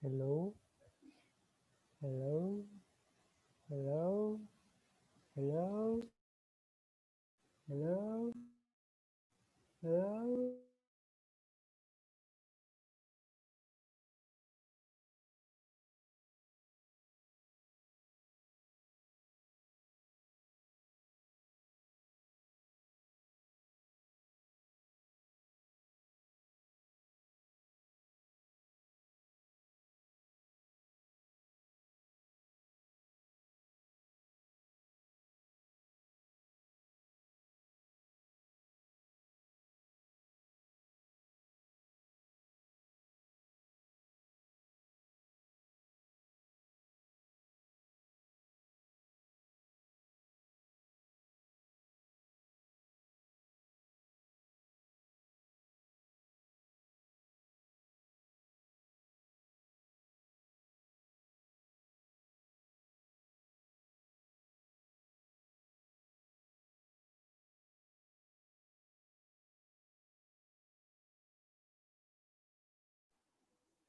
Hello, hello, hello, hello, hello, hello.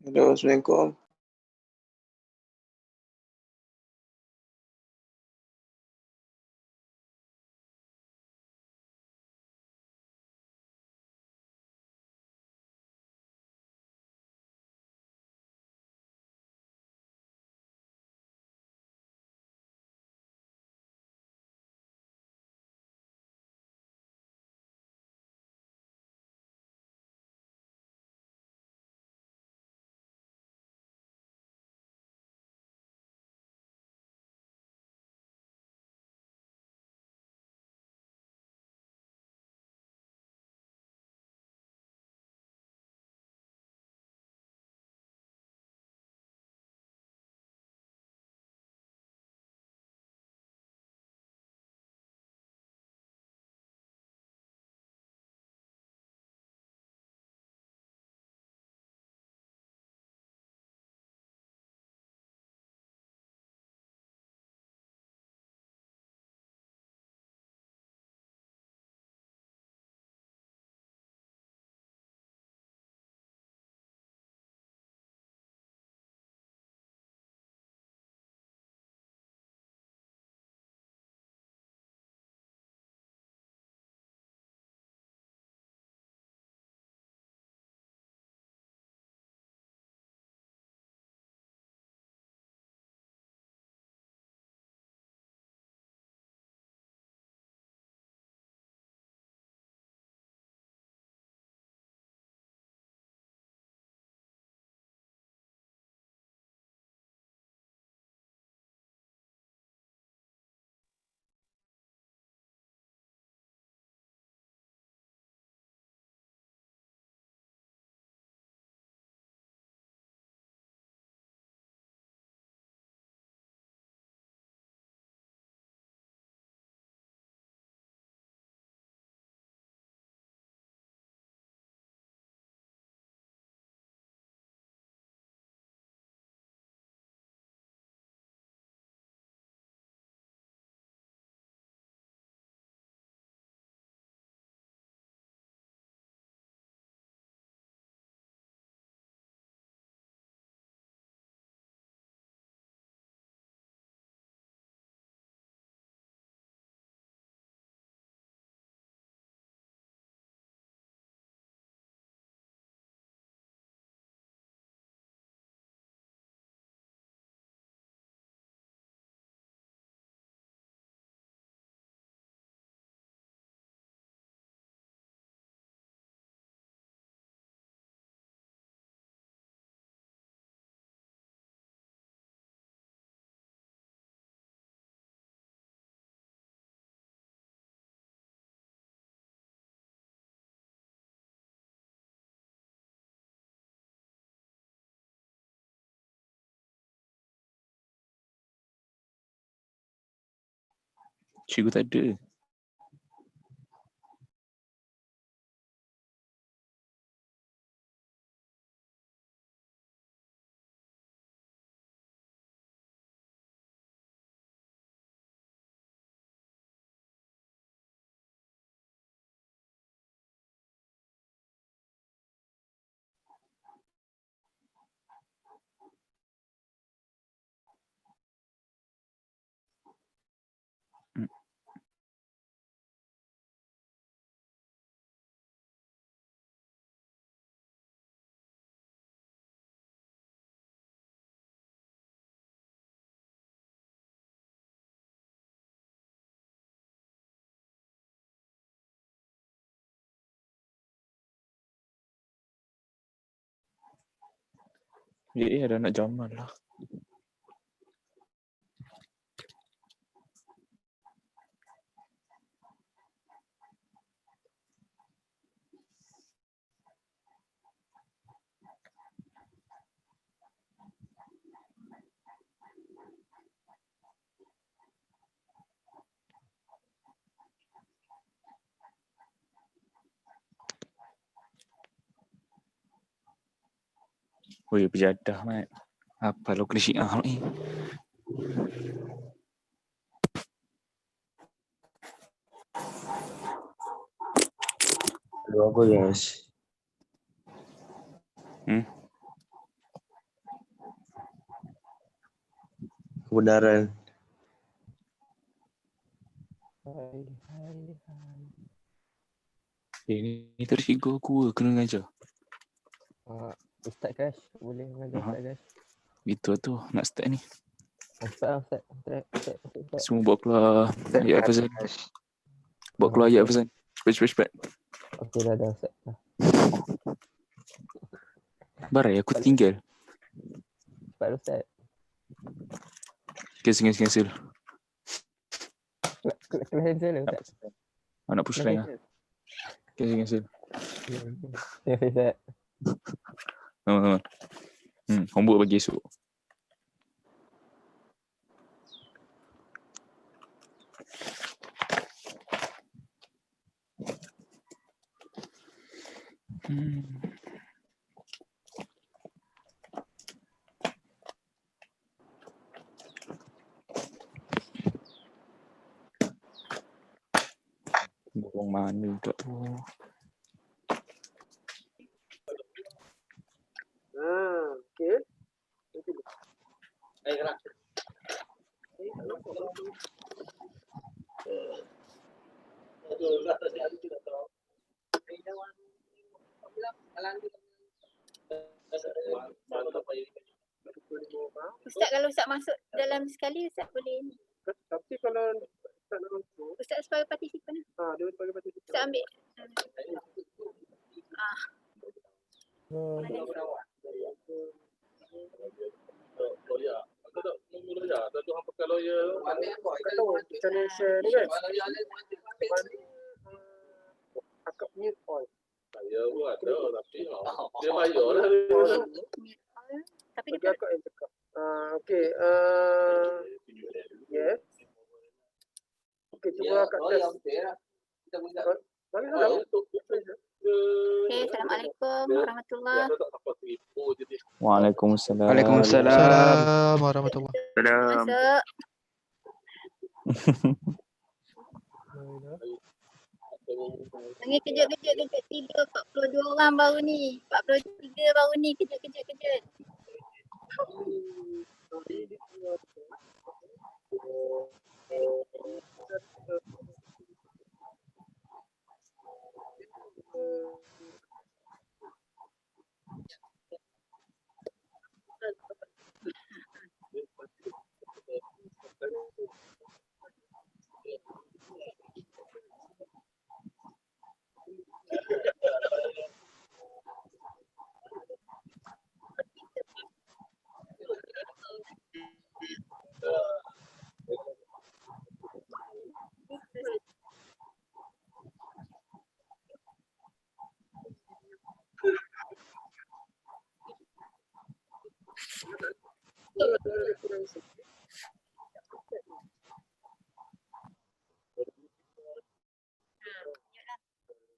Halo, Assalamualaikum. Cikgu tak ada. Ya, ada anak Jamal lah. Weh, berjadah, Mat. Apa lo kena syiah ni? Halo, apa guys? Kebenaran. Hai. Ni tersigur aku kena ngajar. Ustaz Kash, boleh mengajar Ustaz Kash? Itu tu, nak start ni. Ustaz. Semua buat keluar ayat Al-Fazan. Buat keluar ayat Al-Fazan. Cepat. Okey, dah Ustaz. Barai aku tinggal. Cepat Ustaz. Cancel. Cancel lah Ustaz. Nak push rank lah. Cancel. Ya Ustaz. Teman-teman. Homework bagi esok. Borong mana pula tu? Okay. Ustaz, kalau Ustaz masuk dalam sekali, Ustaz boleh ni. Tapi kalau tak nak masuk, Ustaz sebagai partisipan lah. dia sebagai participant. Ustaz ambil. Kau tahu channel share ni kan? Akak mute all. Saya pun ada tapi dia bayar lah. Tapi Bagi dia akak yang cakap. Okay. Yes. Okay, cuba akak test. Bagi salam. okay, Assalamualaikum warahmatullahi. Waalaikumsalam. Waalaikumsalam warahmatullahi. Masuk. Panggil kejut-kejut tiga 42 orang baru ni. 43 baru ni kejut-kejut.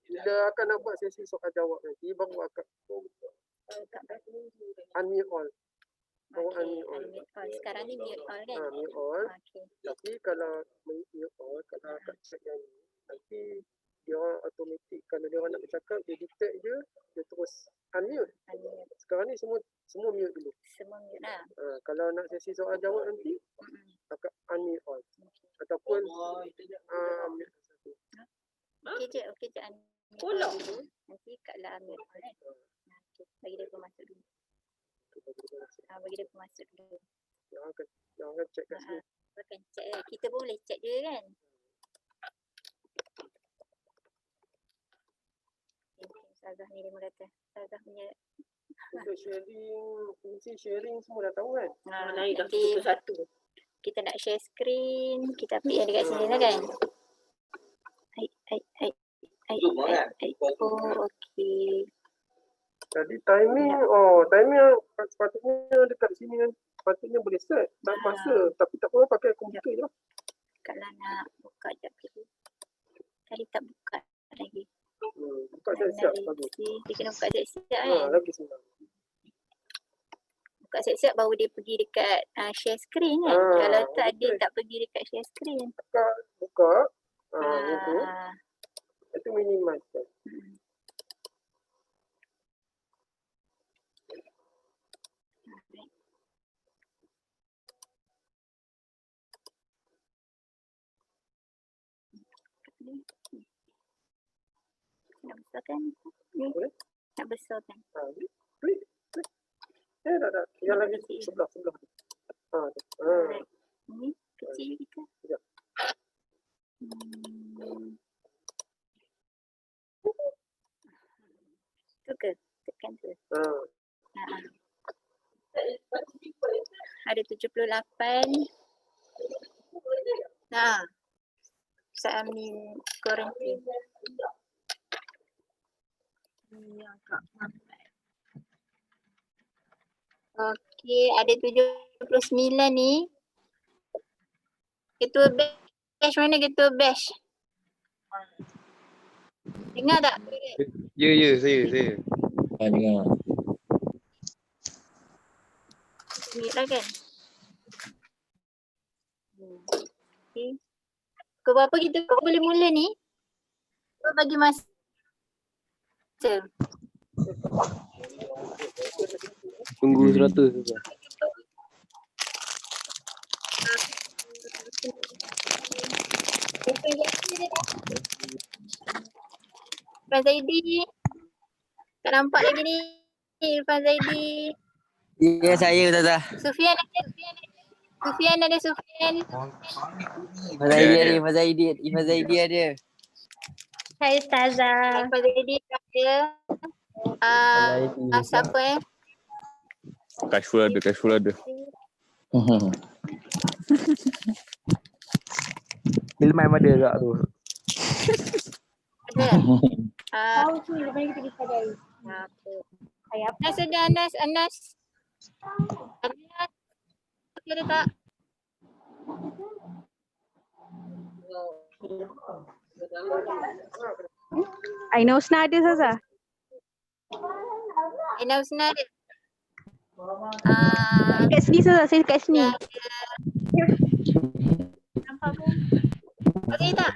Bila akan nak buat sesi soal jawab nanti, baru akak unmute all. Baru unmute all. Sekarang ni mute all kan? Mute all. Okay. Tapi kalau mute all, kalau akak check yang ni, nanti dia orang automatik, kalau dia orang nak bercakap, dia detect je, dia terus unmute. Sekarang ni semua mute dulu. Semua mute lah. Kalau nak sesi soal jawab nanti, akak unmute all. Ataupun mute satu. Okey je unmute dulu. Nanti Kak lah mute all kan? Okay. Bagi dia pun masuk dulu. Bagi dia pun masuk dulu. Yang akan check kat sini. Akan check lah. Kita pun boleh check je kan? Ustazah ni dia mengata. Ustazah punya Untuk sharing, fungsi sharing semua dah tahu kan? Naik dah satu. Kita nak share screen, kita ambil yang dekat sini lah kan. Oh, okey. Jadi timing, timing sepatutnya dekat sini kan. Sepatutnya boleh set tak masa. Tapi tak apa, pakai komputer je lah. Kalau nak buka sekejap dulu. Tadi tak buka lagi. Buka siap-siap bagus. Dia kena buka siap-siap kan. Lagi senang. Buka siap-siap baru dia pergi dekat share screen kan. Kalau tak dia tak pergi dekat share screen. Buka. Itu. Itu minimize kan. Nak besarkan ni. Boleh? Nak besarkan. Klik. Dah. Yang lagi sebelah. Ni kecil kita. Sekejap. Tu ke? Tekan tu. Ada 78. Saya ambil kuarantin. Okey, ada 79 ni. Ketua batch mana ketua batch? Dengar tak? Ya, saya. Dengar. Ni lah kan? Okey. Pukul berapa kita boleh mula ni? Kau bagi masa. Tunggu 100 saja. Irfan Zaidi. Tak nampak lagi ni. Irfan Zaidi. Ya, saya Ustazah. Sufian ada. Sufian ada Sufian. Ifaz Zaidi ada. Hai Ustazah. Irfan Zaidi ada. Siapa Kashful ada. Ilman ada tak tu? Ada. Tahu tu lepas ni kita bisa dari. Anas ada Anas. Anas ada tak? Aina Husna ada Ustazah? Aina Husna ada. Dekat sini Ustazah, saya dekat sini. Nampak pun. Okey tak?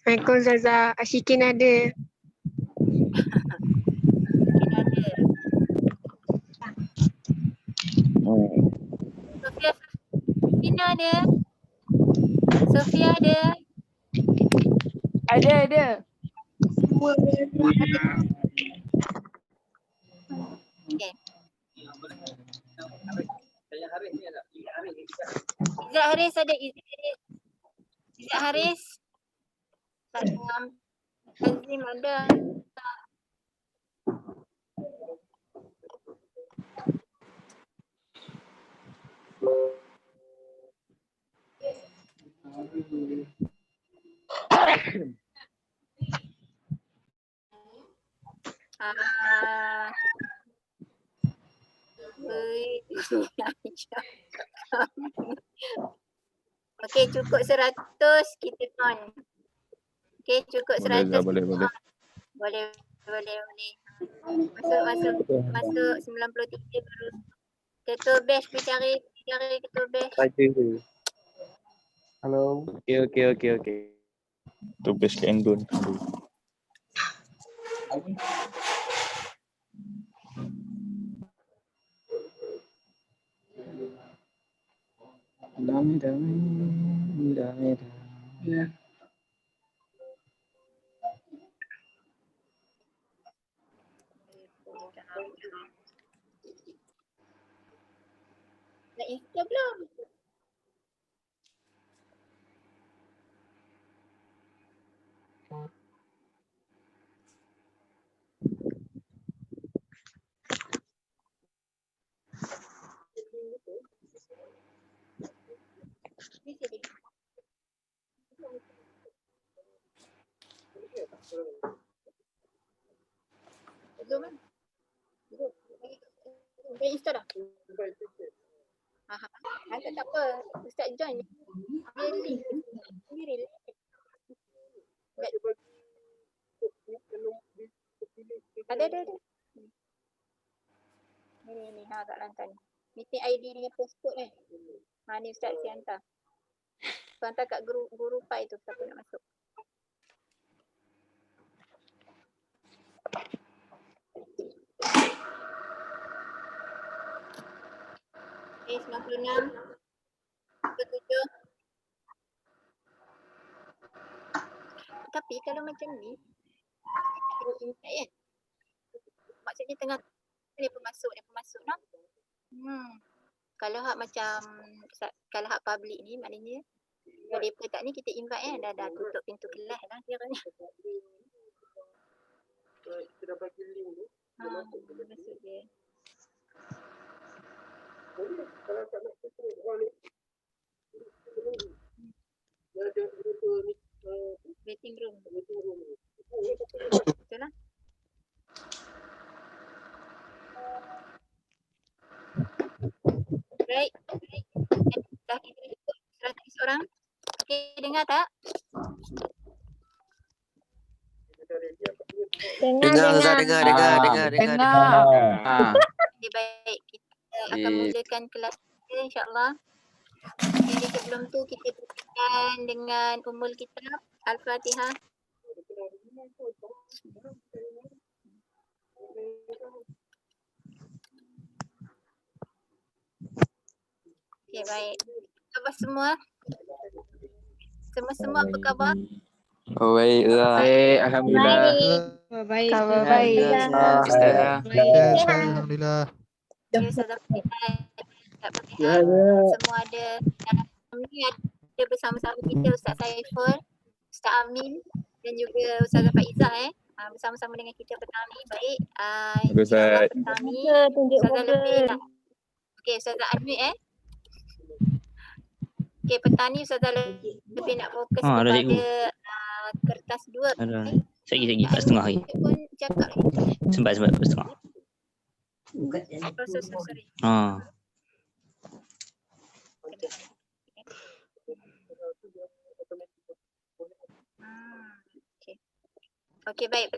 Assalamualaikum Ustazah. Ashikin ada. Sofia ada. Sofia ada. Ada. Okay. Izzat Haris ada. Izzat Haris. Azim ada. Okey, cukup 100 kita on. Okey, cukup 100. Boleh. Boleh. Masuk 93 baru. Ketua batch cari ketua batch. Halo. Okey. Tu best ke Enggon. Damai. Ya. Nak install belum? Zoom kan? Zoom. Dah install dah? Tak apa. Ustaz join. Dia link. Sendiri link. Ada. Ni kat lantai ni. Meeting ID dengan postcode ni. Ni Ustaz si hantar. So hantar kat guru Pai tu siapa nak masuk. Okay, 96. 97. Tapi kalau macam ni, kan? Maksudnya tengah dia pemasuk no? Kalau hak macam hak public ni maknanya kalau depa tak ni kita invite dah tutup pintu kelas lah kiranya. Kita dah bagi link tu. Maksud dia. Kalau tak nak tutup orang ni. Dia ada ni Waiting room. Betul lah. Right. Dah kita ikut 100 orang. Okay, dengar tak? Dengar. Okay, baik. Kita akan mulakan kelas kita insyaAllah. Jadi sebelum tu kita bukakan dengan Ummul Kitab Al-Fatihah. Okay, baik. Apa khabar semua? Semua apa khabar? Oh, baik lah. Baik, alhamdulillah. Baik. Khabar baik. Alhamdulillah. Okay, Ustazah Fatihah. Semua ada dalam ni ada bersama-sama kita Ustaz Saiful, Ustaz Amin dan juga Ustazah Faizah bersama-sama dengan kita petang ni. Baik. Ustaz. Petang ni Ustazah lebih nak. Okey, Ustazah unmute Okey, petang ni Ustazah lebih nak fokus kepada kertas 2. Segi kat setengah hari. Pun cakap Sempat kat setengah. sorry. Okey, baik.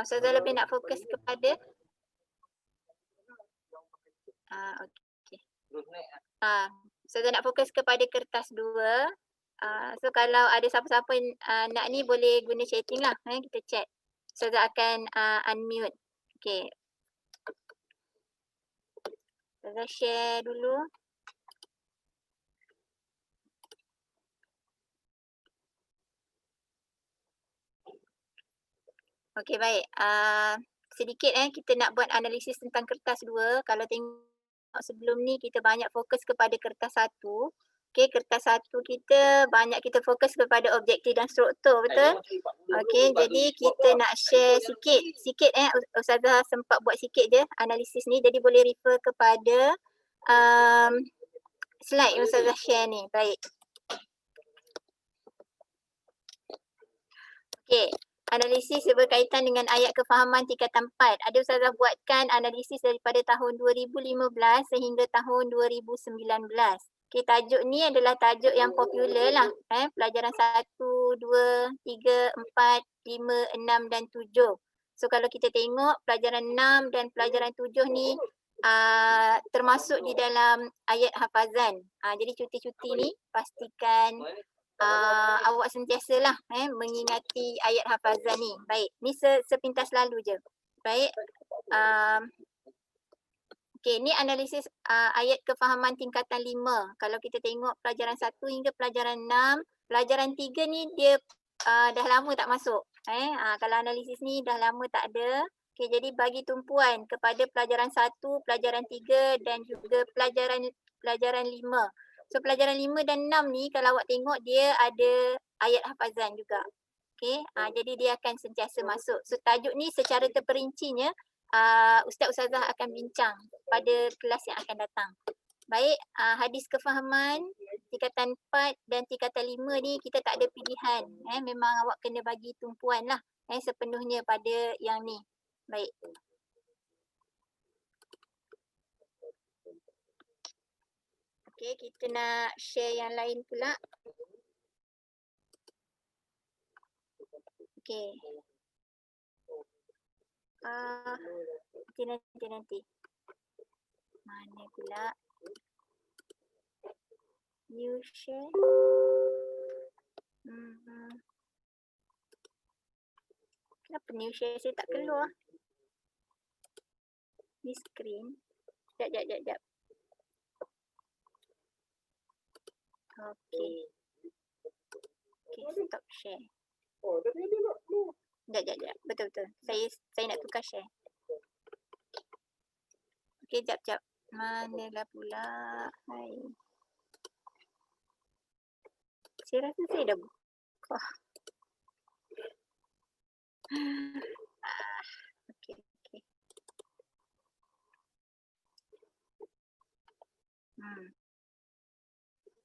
Ustazah lebih nak fokus kepada okey. Ustazah nak fokus kepada kertas 2. So kalau ada siapa-siapa nak ni boleh guna chatting lah. Kita chat. Ustazah akan unmute. Okey. Ustazah share dulu. Okey, baik. Sedikit kita nak buat analisis tentang kertas 2. Kalau tengok sebelum ni kita banyak fokus kepada kertas 1. Okey, kertas 1 kita banyak kita fokus kepada objektif dan struktur, betul? Okey, jadi kita nak share sikit Ustazah sempat buat sikit je analisis ni, jadi boleh refer kepada slide yang Ustazah share ni. Baik. Okey. Analisis berkaitan dengan ayat kefahaman tingkatan 4. Ada Ustazah buatkan analisis daripada tahun 2015 sehingga tahun 2019. Okey, tajuk ni adalah tajuk yang popular lah. Pelajaran 1, 2, 3, 4, 5, 6 dan 7. So kalau kita tengok pelajaran 6 dan pelajaran 7 ni termasuk di dalam ayat hafazan. Jadi cuti-cuti ni pastikan awak sentiasalah mengingati ayat hafazan ni. Baik, ni sepintas lalu je. Baik. Okey, ni analisis ayat kefahaman tingkatan 5. Kalau kita tengok pelajaran 1 hingga pelajaran 6, pelajaran 3 ni dia dah lama tak masuk. Kalau analisis ni dah lama tak ada. Okey, jadi bagi tumpuan kepada pelajaran 1, pelajaran 3 dan juga pelajaran 5. So pelajaran 5 dan 6 ni kalau awak tengok dia ada ayat hafazan juga. Okey, jadi dia akan sentiasa masuk. So tajuk ni secara terperincinya Ustaz-Ustazah akan bincang pada kelas yang akan datang. Baik, hadis kefahaman tingkatan 4 dan tingkatan 5 ni kita tak ada pilihan. Memang awak kena bagi tumpuan lah. sepenuhnya pada yang ni. Baik. Okey, kita nak share yang lain pula. Okey. Nanti. Mana pula? New share. Kenapa new share saya tak keluar? Ni screen. Sekejap. Okey. Stop share. Oh, tadi dia nak keluar. Sekejap. Betul. Saya nak tukar share. Okey, sekejap. Manalah pula. Hai. Saya rasa saya dah buka. Okey.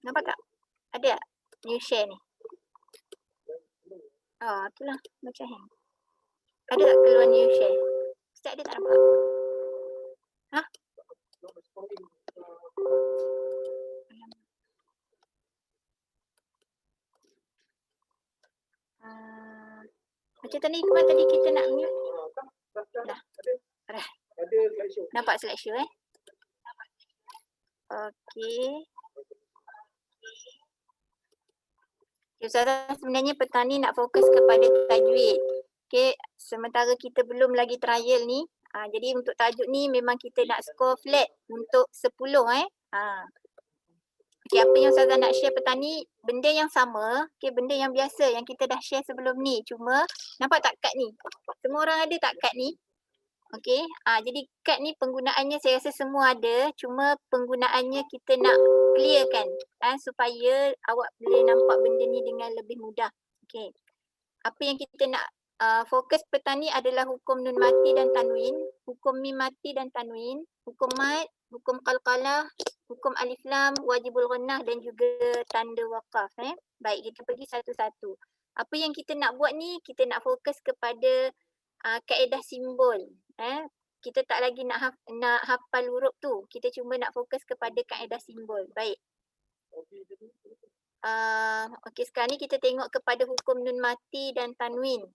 Nampak tak? Ada tak new share ni? Oh, itulah macam hang. Ada tak keluar new share? Ustaz ada tak nampak? Hah? Macam tadi Iqbal tadi kita nak mute. Dah. Ada slideshow. Nampak slideshow Okey. Ustazah, sebenarnya petani nak fokus kepada tajwid. Okey, sementara kita belum lagi trial ni. Jadi untuk tajuk ni memang kita nak score flat untuk 10 Okey, apa yang Ustazah nak share petani, benda yang sama, okey, benda yang biasa yang kita dah share sebelum ni. Cuma nampak tak kad ni? Semua orang ada tak kad ni? Okey, jadi kad ni penggunaannya saya rasa semua ada, cuma penggunaannya kita nak clearkan supaya awak boleh nampak benda ni dengan lebih mudah. Okey. Apa yang kita nak fokus petani adalah hukum nun mati dan tanwin, hukum mim mati dan tanwin, hukum mat, hukum qalqalah, hukum alif lam, wajibul ghunnah dan juga tanda waqaf. Baik, kita pergi satu-satu. Apa yang kita nak buat ni, kita nak fokus kepada kaedah simbol. Kita tak lagi nak hafal huruf tu. Kita cuma nak fokus kepada kaedah simbol. Baik. Okey, sekarang ni kita tengok kepada hukum nun mati dan tanwin.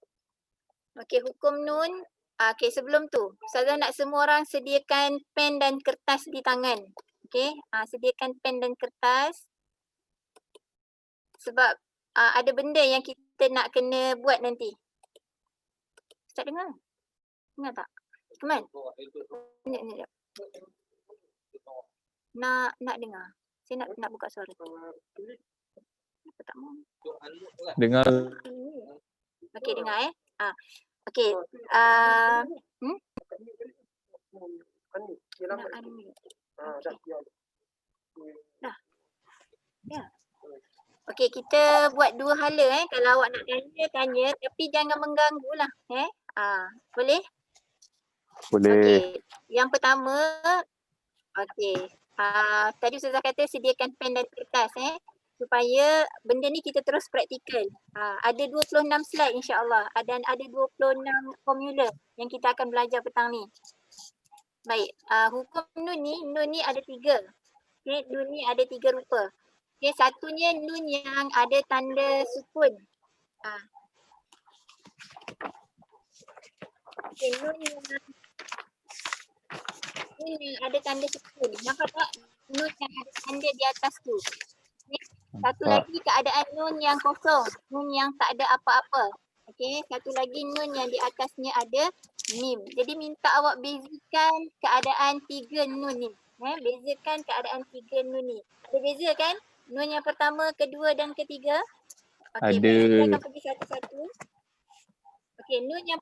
Okey, hukum nun. Okey, sebelum tu, Ustazah nak semua orang sediakan pen dan kertas di tangan. Okey, sediakan pen dan kertas. Sebab ada benda yang kita nak kena buat nanti. Ustaz dengar? Dengar tak? Keman? Sekejap. Nak dengar. Saya nak buka suara. Kenapa tak mau? Dengar. Okey, dengar Okey. Dah. Ya. Okey, kita buat dua hala Kalau awak nak tanya, tapi jangan mengganggulah boleh? Boleh. Okey. Yang pertama, tadi Ustazah kata sediakan pen dan kertas supaya benda ni kita terus praktikal. Ada 26 slide insya-Allah dan ada 26 formula yang kita akan belajar petang ni. Baik, hukum nun ni ada 3. Okey, nun ni ada 3 rupa. Okey, satunya nun yang ada tanda sukun. Okey, nun yang ada tanda sukun. Nampak tak? Nun yang ada tanda di atas tu. Satu lagi keadaan nun yang kosong. Nun yang tak ada apa-apa. Okey, satu lagi nun yang di atasnya ada mim. Jadi minta awak bezakan keadaan 3 nun ni. Bezakan keadaan 3 nun ni. Ada beza kan? Nun yang pertama, kedua dan ketiga. Okey, kita akan pergi satu-satu. Okey, nun yang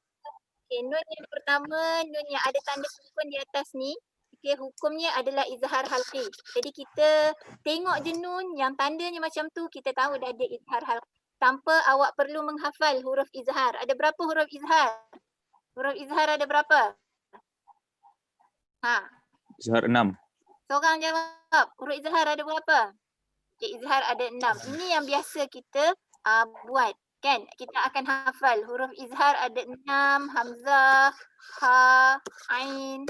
pertama, nun yang ada tanda sukun di atas ni. Okey, hukumnya adalah izhar halqi. Jadi kita tengok je nun yang tandanya macam tu, kita tahu dah ada izhar halqi. Tanpa awak perlu menghafal huruf izhar. Ada berapa huruf izhar? Huruf izhar ada berapa? Izhar 6. Seorang jawab. Huruf izhar ada berapa? Okay, izhar ada 6. Ini yang biasa kita buat. Kan kita akan hafal huruf izhar ada 6, hamzah, ha, ain,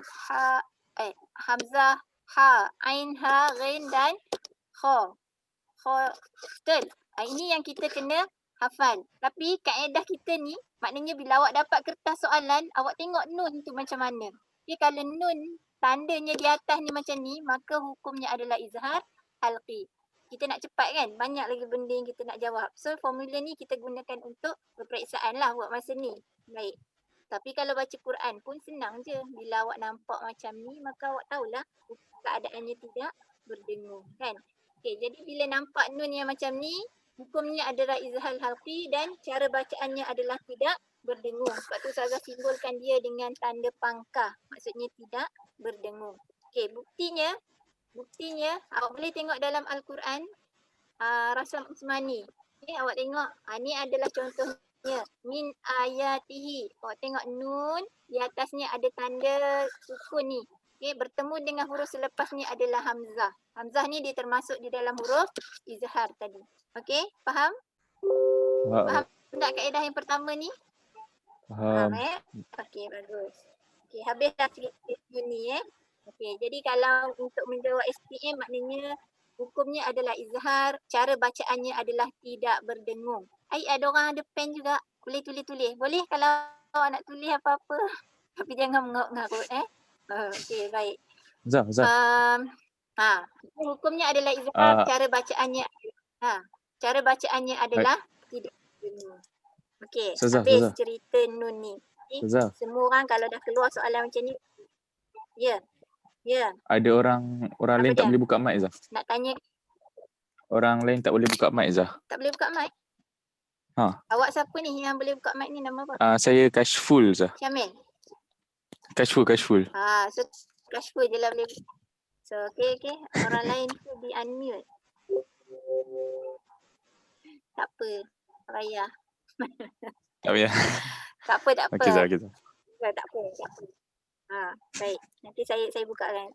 hamzah, ha, ain, ha, ghain dan kha. Kha, betul. Ini yang kita kena hafal. Tapi kaedah kita ni maknanya bila awak dapat kertas soalan, awak tengok nun tu macam mana. Okay, kalau nun tandanya di atas ni macam ni, maka hukumnya adalah izhar halqi. Kita nak cepat kan? Banyak lagi benda yang kita nak jawab. So formula ni kita gunakan untuk peperiksaan lah buat masa ni. Baik. Tapi kalau baca Quran pun senang je. Bila awak nampak macam ni, maka awak tahulah keadaannya tidak berdengung kan. Okay, jadi bila nampak nun yang macam ni, hukumnya adalah izhar halqi dan cara bacaannya adalah tidak berdengung. Sebab tu Ustazah simbolkan dia dengan tanda pangkah. Maksudnya tidak berdengung. Okay, buktinya awak boleh tengok dalam Al-Quran Rasam Usmani. Okay, awak tengok ni adalah contohnya min ayatihi. Awak tengok nun di atasnya ada tanda sukun ni. Okay, bertemu dengan huruf selepas ni adalah hamzah. Hamzah ni dia termasuk di dalam huruf izhar tadi. Okay, faham? Faham tak kaedah yang pertama ni? Faham. Okay, bagus. Okay, habis dah cerita ni Okey, jadi kalau untuk menjawab SPM maknanya hukumnya adalah izhar, cara bacaannya adalah tidak berdengung. Ada orang ada pen juga, boleh tulis-tulis. Boleh kalau awak nak tulis apa-apa. Tapi jangan mengarut Okey, baik. Zah. Hukumnya adalah izhar, cara bacaannya adalah tidak berdengung. Okey, habis cerita nun ni. Semua orang kalau dah keluar soalan macam ni, Ya. Ada orang lain tak boleh buka mic Zah. Nak tanya. Orang lain tak boleh buka mic Zah. Tak boleh buka mic? Awak siapa ni yang boleh buka mic ni, nama apa? Saya Kashful Zah. Syamil? Kashful. So Kashful je lah boleh. So okay. Orang lain tu di unmute. Tak apa. Tak payah. Tak payah. Tak apa. Okey Zah. Tak apa. Baik. Nanti saya buka kan.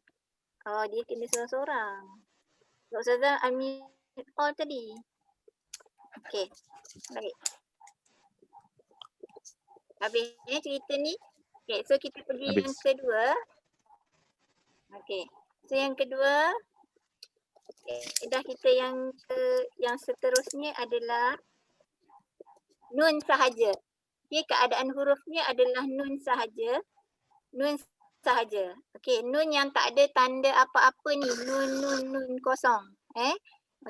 Oh, dia kena seorang-seorang. Ustazah unmute all tadi. Okey. Baik. Habis cerita ni. Okey, so kita pergi yang kedua. Okey. So yang kedua, dah kita yang seterusnya adalah nun sahaja. Okey, keadaan hurufnya adalah nun sahaja. Okey, nun yang tak ada tanda apa-apa ni, nun kosong.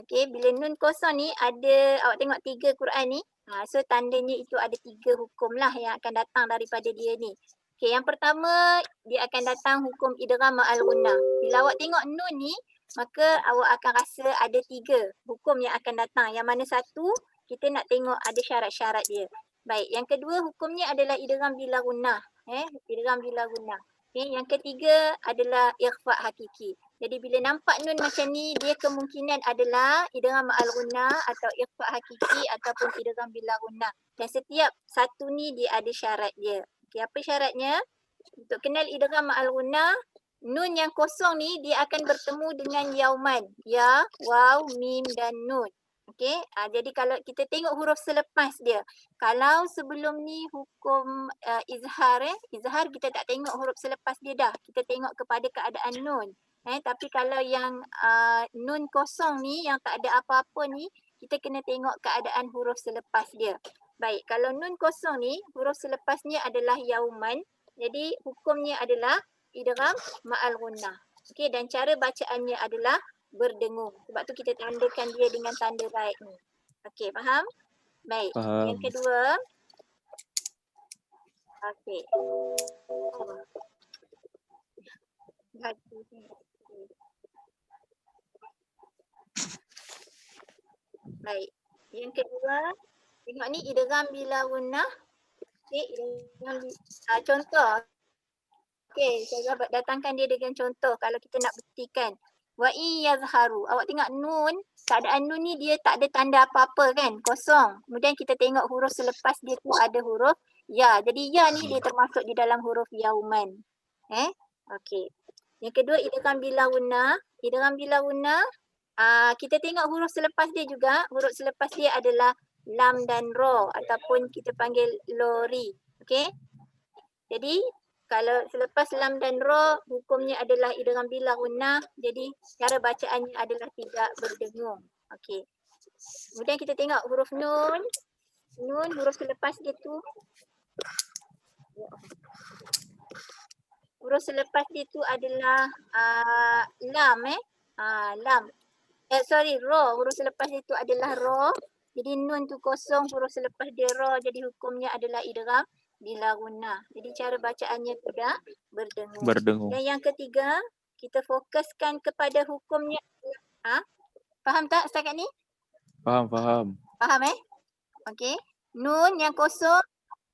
Okey, bila nun kosong ni ada, awak tengok 3 Quran ni. So tandanya itu ada 3 hukum lah yang akan datang daripada dia ni. Okey, yang pertama dia akan datang hukum idgham ma'al gunnah. Bila awak tengok nun ni, maka awak akan rasa ada 3 hukum yang akan datang. Yang mana satu, kita nak tengok ada syarat-syarat dia. Baik, yang kedua hukumnya adalah idgham bila gunnah. Idgham bila gunnah. Yang ketiga adalah ikhfa hakiki. Jadi bila nampak nun macam ni, dia kemungkinan adalah idgham ma'al gunnah atau ikhfa hakiki ataupun idgham bila gunnah. Dan setiap satu ni dia ada syarat dia. Okey, apa syaratnya? Untuk kenal idgham ma'al gunnah, nun yang kosong ni dia akan bertemu dengan yauman. Ya, waw, mim dan nun. Okey, jadi kalau kita tengok huruf selepas dia, kalau sebelum ni hukum izhar kita tak tengok huruf selepas dia dah, kita tengok kepada keadaan nun. Tapi kalau yang nun kosong ni, yang tak ada apa-apa ni, kita kena tengok keadaan huruf selepas dia. Baik, kalau nun kosong ni, huruf selepasnya adalah yauman, jadi hukumnya adalah idgham ma'al gunnah. Okey, dan cara bacaannya adalah berdengung. Sebab tu kita tandakan dia dengan tanda right ni. Okey, faham? Baik. Faham. Yang kedua. Okey. Baik. Yang kedua, tengok ni idgham bila gunnah. Okey, contoh. Okey, saya datangkan dia dengan contoh kalau kita nak buktikan. Wa in yazharu. Awak tengok nun, keadaan nun ni dia tak ada tanda apa-apa kan, kosong. Kemudian kita tengok huruf selepas dia tu ada huruf ya. Jadi ya ni dia termasuk di dalam huruf yauman. Okey. Yang kedua idgham bila gunnah. Idgham bila gunnah, kita tengok huruf selepas dia juga. Huruf selepas dia adalah lam dan ro ataupun kita panggil lori. Okey. Jadi kalau selepas lam dan ro hukumnya adalah idgham bila gunnah. Jadi cara bacaannya adalah tidak berdengung. Okey. Kemudian kita tengok huruf nun. Nun huruf selepas dia tu huruf selepas dia tu adalah lam lam. Ro. Huruf selepas dia tu adalah ro. Jadi nun tu kosong, huruf selepas dia ro. Jadi hukumnya adalah idgham bila gunnah. Jadi cara bacaannya tidak berdengung. Berdengung. Dan yang ketiga, kita fokuskan kepada hukumnya. Faham tak setakat ni? Faham. Faham Okey. Nun yang kosong,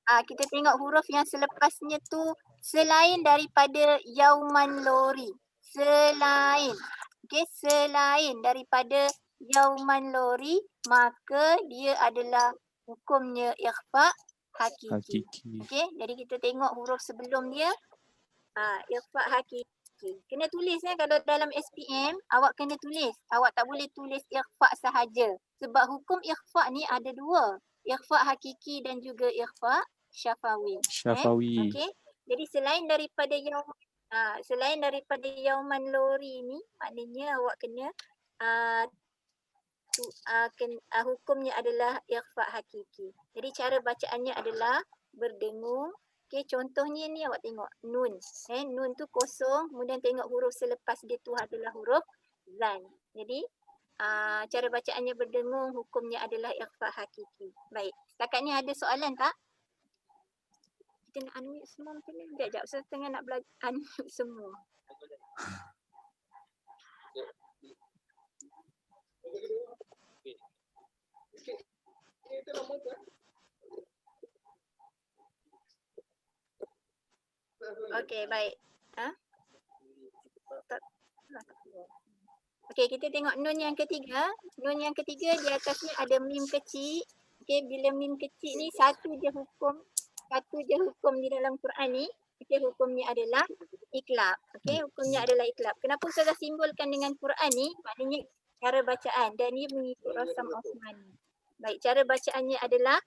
kita tengok huruf yang selepasnya tu selain daripada yauman lori. Selain. Okey, selain daripada yauman lori, maka dia adalah hukumnya ikhfa hakiki. Okey, jadi kita tengok huruf sebelum dia ikhfa hakiki. Kena tulis kalau dalam SPM awak kena tulis. Awak tak boleh tulis ikhfa sahaja. Sebab hukum ikhfa ni ada dua. Ikhfa hakiki dan juga ikhfa syafawi. Okey. Jadi selain daripada yauman lori ni, maknanya awak kena hukumnya adalah ikhfa hakiki. Jadi cara bacaannya adalah berdengung. Okey, contohnya ni awak tengok nun. Nun tu kosong, kemudian tengok huruf selepas dia tu adalah huruf zan. Jadi cara bacaannya berdengung, hukumnya adalah ikhfa hakiki. Baik, setakat ni ada soalan tak? Kita nak unmute semua macam ni? Sekejap, saya tengah nak belajar unmute semua. Okey, baik. Okey, kita tengok nun yang ketiga. Nun yang ketiga di atasnya ada mim kecil. Okey, bila mim kecil ni satu je hukum di dalam Quran ni. Okey, hukumnya adalah iklab. Okey, hukumnya adalah iklab. Kenapa saya simbolkan dengan Quran ni? Maknanya cara bacaan dan ia mengikut rasam Osmani. Baik, cara bacaannya adalah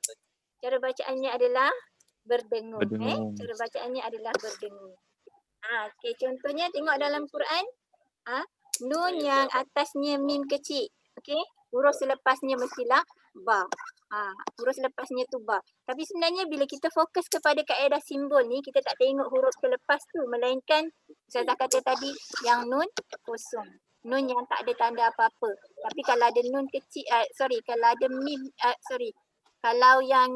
berdengung. Cara bacaannya adalah berdengung. Okey, contohnya tengok dalam Quran, nun yang atasnya mim kecil. Okey, huruf selepasnya mestilah ba. Huruf selepasnya tu ba. Tapi sebenarnya bila kita fokus kepada kaedah simbol ni, kita tak tengok huruf selepas tu, melainkan saya dah kata tadi yang nun kosong. Nun yang tak ada tanda apa-apa. Tapi kalau ada nun kecil, kalau ada mim, kalau yang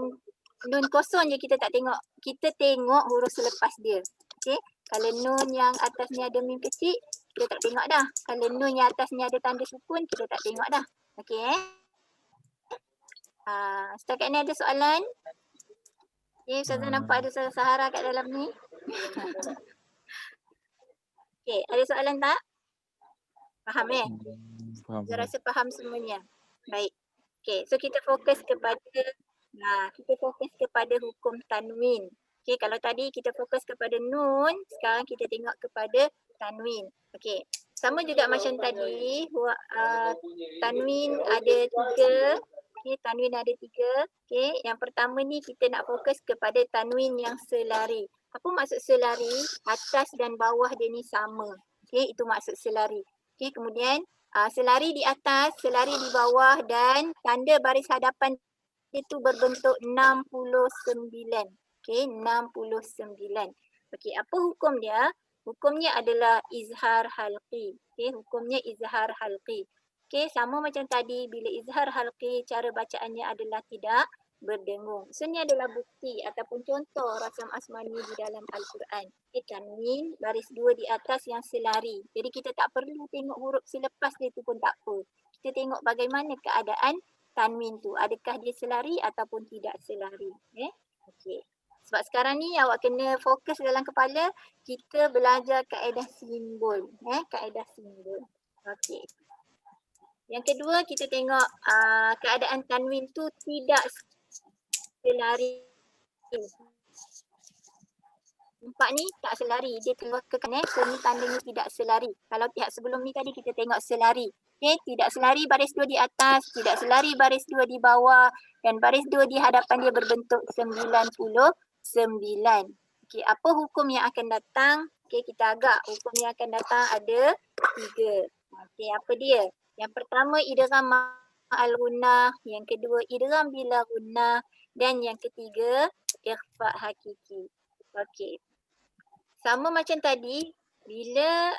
nun kosong je kita tak tengok. Kita tengok huruf selepas dia. Okey. Kalau nun yang atasnya ada mim kecil, kita tak tengok dah. Kalau nun yang atasnya ada tanda sukun, kita tak tengok dah. Okey setakat ni ada soalan? Okey, Ustazah nampak ada Sahara kat dalam ni. Okey, ada soalan tak? Faham Faham. Saya rasa faham semuanya. Baik. Okey, so kita fokus kepada hukum tanwin. Okey, kalau tadi kita fokus kepada nun, sekarang kita tengok kepada tanwin. Okey, sama juga macam tadi, tanwin ada 3. Okey, tanwin ada 3. Okey, yang pertama ni kita nak fokus kepada tanwin yang selari. Apa maksud selari? Atas dan bawah dia ni sama. Okey, itu maksud selari. Okey, kemudian selari di atas, selari di bawah dan tanda baris hadapan itu berbentuk 69. Okey, 69. Okey, apa hukum dia? Hukumnya adalah izhar halqi. Okey, hukumnya izhar halqi. Okey, sama macam tadi, bila izhar halqi, cara bacaannya adalah tidak berdengung. So, ni adalah bukti ataupun contoh rasam asmani di dalam Al-Quran. Tanwin, baris 2 di atas yang selari. Jadi, kita tak perlu tengok huruf selepas dia tu pun tak apa. Kita tengok bagaimana keadaan tanwin tu. Adakah dia selari ataupun tidak selari. Okey. Sebab sekarang ni awak kena fokus dalam kepala, kita belajar kaedah simbol. Kaedah simbol. Okey. Yang kedua, kita tengok keadaan tanwin tu tidak selari. Nampak ni tak selari. Dia keluarkan so ni tandanya tidak selari. Kalau pihak sebelum ni tadi kita tengok selari. Okey, tidak selari baris 2 di atas, tidak selari baris 2 di bawah dan baris 2 di hadapan dia berbentuk 99. Okey, apa hukum yang akan datang? Okey, kita agak hukum yang akan datang ada 3. Okey, apa dia? Yang pertama idgham ma'al gunnah, yang kedua idgham bila gunnah dan yang ketiga ikhfa hakiki. Okey. Sama macam tadi, bila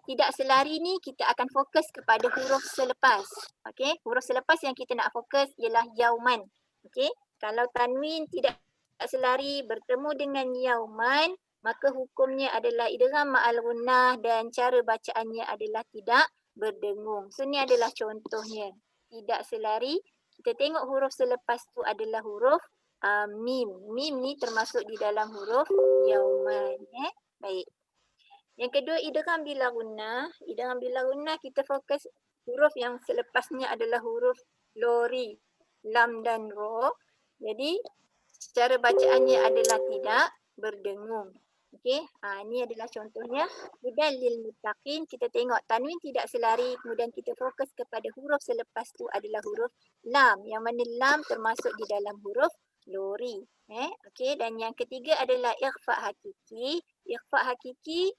tidak selari ni kita akan fokus kepada huruf selepas. Okey, huruf selepas yang kita nak fokus ialah yauman. Okey, kalau tanwin tidak selari bertemu dengan yauman, maka hukumnya adalah idgham ma'al gunnah dan cara bacaannya adalah tidak berdengung. So ni adalah contohnya. Tidak selari, kita tengok huruf selepas tu adalah huruf mim. Mim ni termasuk di dalam huruf yauman. Baik. Yang kedua idgham bila gunnah. Idgham bila gunnah kita fokus huruf yang selepasnya adalah huruf lori, lam dan ro. Jadi cara bacaannya adalah tidak berdengung. Okey, ini adalah contohnya. Hudan lil muttaqin, kita tengok tanwin tidak selari, kemudian kita fokus kepada huruf selepas tu adalah huruf lam, yang mana lam termasuk di dalam huruf lori. Okey, dan yang ketiga adalah ikhfa hakiki. Ikhfa hakiki,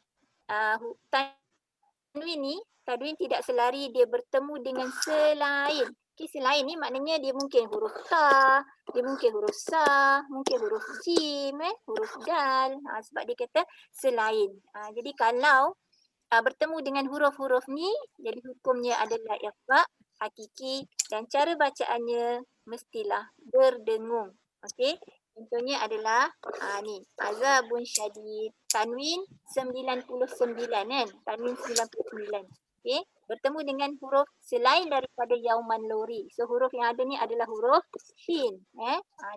tanwin tidak selari, dia bertemu dengan selain. Okay, selain ni maknanya dia mungkin huruf ta, dia mungkin huruf sa, mungkin huruf jim, huruf dal. Sebab dia kata selain. Jadi kalau bertemu dengan huruf-huruf ni, jadi hukumnya adalah ikhfa hakiki dan cara bacaannya mestilah berdengung. Okey, contohnya adalah ni azabun syadid, tanwin 99 kan, tanwin 99. Okey, bertemu dengan huruf selain daripada yauman lori. So huruf yang ada ni adalah huruf shin.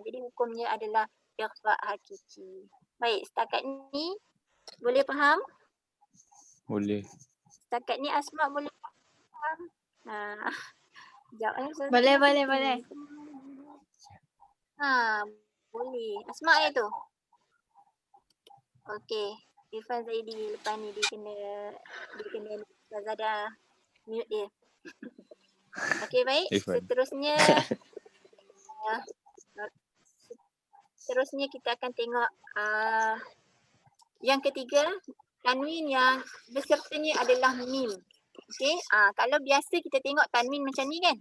Jadi hukumnya adalah ikhfa hakiki. Baik, setakat ni boleh faham? Boleh. Setakat ni Asma boleh faham? Jawab Ustazah. Boleh. Boleh. Asma tu. Okey. Irfan Zaidi lepas ni dia kena Ustazah dah mute dia. Okey, baik. Seterusnya kita akan tengok yang ketiga, tanwin yang besertanya adalah mim. Okey, kalau biasa kita tengok tanwin macam ni kan.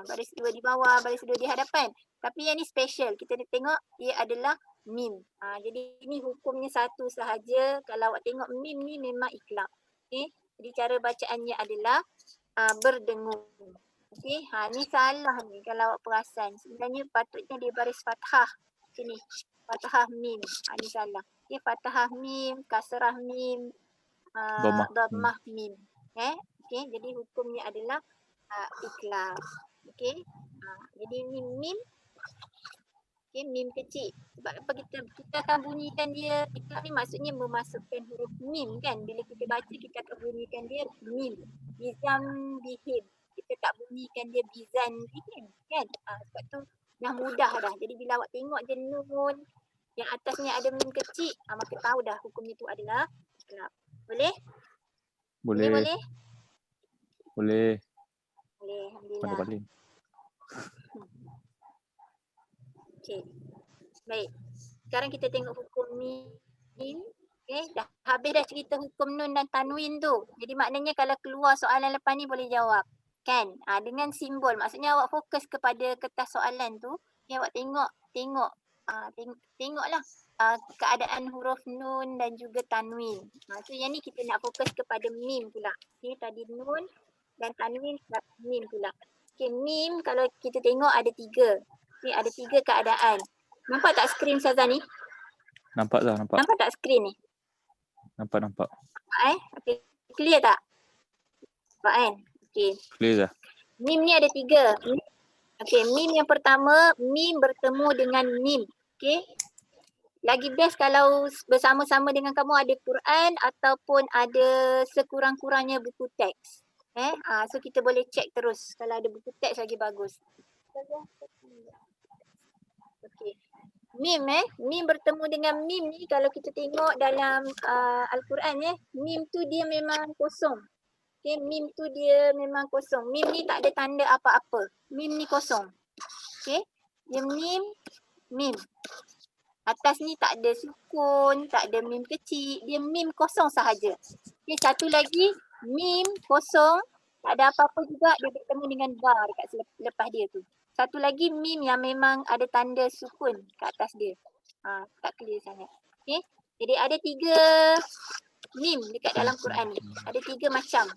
Baris 2 di bawah, baris 2 di hadapan. Tapi yang ni special. Kita tengok dia adalah mim. Jadi ini hukumnya satu sahaja. Kalau awak tengok mim ni memang iklab. Okey, jadi cara bacaannya adalah berdengung. Okey, ni salah ni kalau awak perasan. Sebenarnya patutnya dia baris fathah. Sini, fathah mim. Ni salah. Okey, fathah mim, kasrah mim, dhammah mim. Okey, jadi hukumnya adalah iklab. Okey. Jadi ni mim. Okey, mim kecil. Sebab apa kita akan bunyikan dia iklab ni, maksudnya memasukkan huruf mim kan. Bila kita baca kita akan bunyikan dia mim. Bizam bihim. Kita tak bunyikan dia bizan bihim kan. Sebab tu dah mudah dah. Jadi bila awak tengok je nun yang atasnya ada mim kecil, maka tahu dah hukum itu adalah iklab. Boleh? Boleh. Boleh, alhamdulillah. Balik. Okey. Baik. Sekarang kita tengok hukum mim. Okey, dah habis dah cerita hukum nun dan tanwin tu. Jadi maknanya kalau keluar soalan lepas ni boleh jawab. Kan? Dengan simbol. Maksudnya awak fokus kepada kertas soalan tu. Awak tengoklah keadaan huruf nun dan juga tanwin. So yang ni kita nak fokus kepada mim pula. Okey, tadi nun dan tanwin mim pula. Okey, mim kalau kita tengok ada 3. Ni ada 3 keadaan. Nampak tak skrin Ustazah ni? Nampak. Nampak tak skrin ni? Nampak. Nampak Okey, clear tak? Nampak kan? Okey. Clear dah. Mim ni ada 3. Okey, mim yang pertama, mim bertemu dengan mim. Okey. Lagi best kalau bersama-sama dengan kamu ada Quran ataupun ada sekurang-kurangnya buku teks. So kita boleh check terus. Kalau ada buku teks lagi bagus. Okey. Mim mim bertemu dengan mim ni kalau kita tengok dalam Al-Quran mim tu dia memang kosong. Okay, mim tu dia memang kosong. Mim ni tak ada tanda apa-apa. Mim ni kosong. Okay, dia mim. Atas ni tak ada sukun, tak ada mim kecil. Dia mim kosong sahaja. Okay, satu lagi mim kosong. Tak ada apa-apa juga, dia bertemu dengan ba dekat lepas dia tu. Satu lagi mim yang memang ada tanda sukun kat atas dia. Tak clear sangat. Okay, jadi ada 3 mim dekat dalam Quran ni. Ada 3 macam.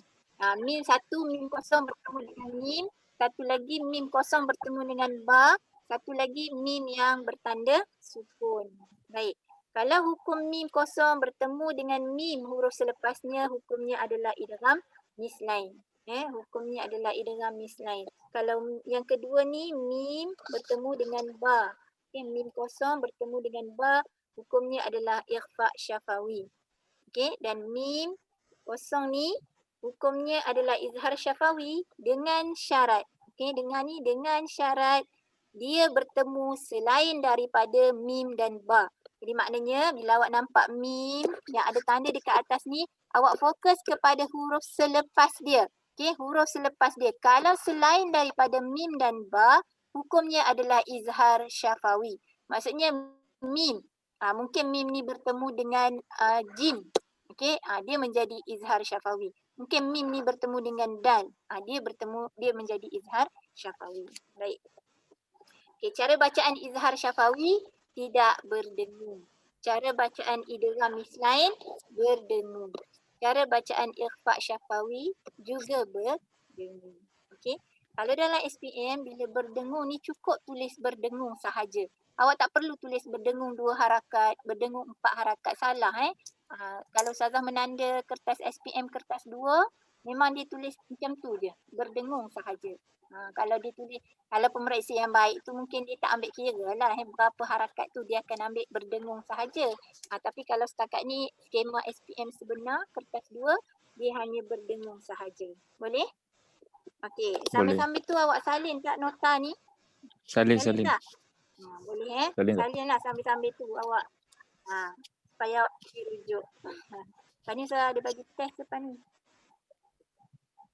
Mim satu, mim kosong bertemu dengan mim. Satu lagi mim kosong bertemu dengan ba. Satu lagi mim yang bertanda sukun. Baik. Kalau hukum mim kosong bertemu dengan mim huruf selepasnya, hukumnya adalah idgham mislain. Hukumnya adalah idgham mislain. Kalau yang kedua ni mim bertemu dengan ba. Mim kosong bertemu dengan ba, hukumnya adalah ikhfa syafawi. Dan mim kosong ni hukumnya adalah izhar syafawi dengan syarat. Dengan syarat dia bertemu selain daripada mim dan ba. Jadi maknanya bila awak nampak mim yang ada tanda dekat atas ni, awak fokus kepada huruf selepas dia. Huruf selepas dia. Kalau selain daripada mim dan ba, hukumnya adalah izhar syafawi. Maksudnya mim. Mungkin mim ni bertemu dengan jim. Dia menjadi izhar syafawi. Mungkin mim ni bertemu dengan dal. Dia menjadi izhar syafawi. Baik. Cara bacaan izhar syafawi tidak berdengung. Cara bacaan idgham mislain berdengung. Cara bacaan ikhfa syafawi juga berdengung. Kalau dalam SPM bila berdengung ni cukup tulis berdengung sahaja. Awak tak perlu tulis berdengung 2 harakat, berdengung 4 harakat. Salah kalau Ustazah menanda kertas SPM kertas 2, memang dia tulis macam tu je, berdengung sahaja. Kalau dia tulis, kalau pemeriksa yang baik tu mungkin dia tak ambil kira lah berapa harakat tu, dia akan ambil berdengung sahaja. Tapi kalau setakat ni skema SPM sebenar kertas 2, dia hanya berdengung sahaja. Boleh? Okey, sambil-sambil tu awak salin tak nota ni? Salin. Tak? Boleh Salin lah sambil-sambil tu awak. Supaya awak dirujuk. Lepas ni saya ada bagi test depan ni.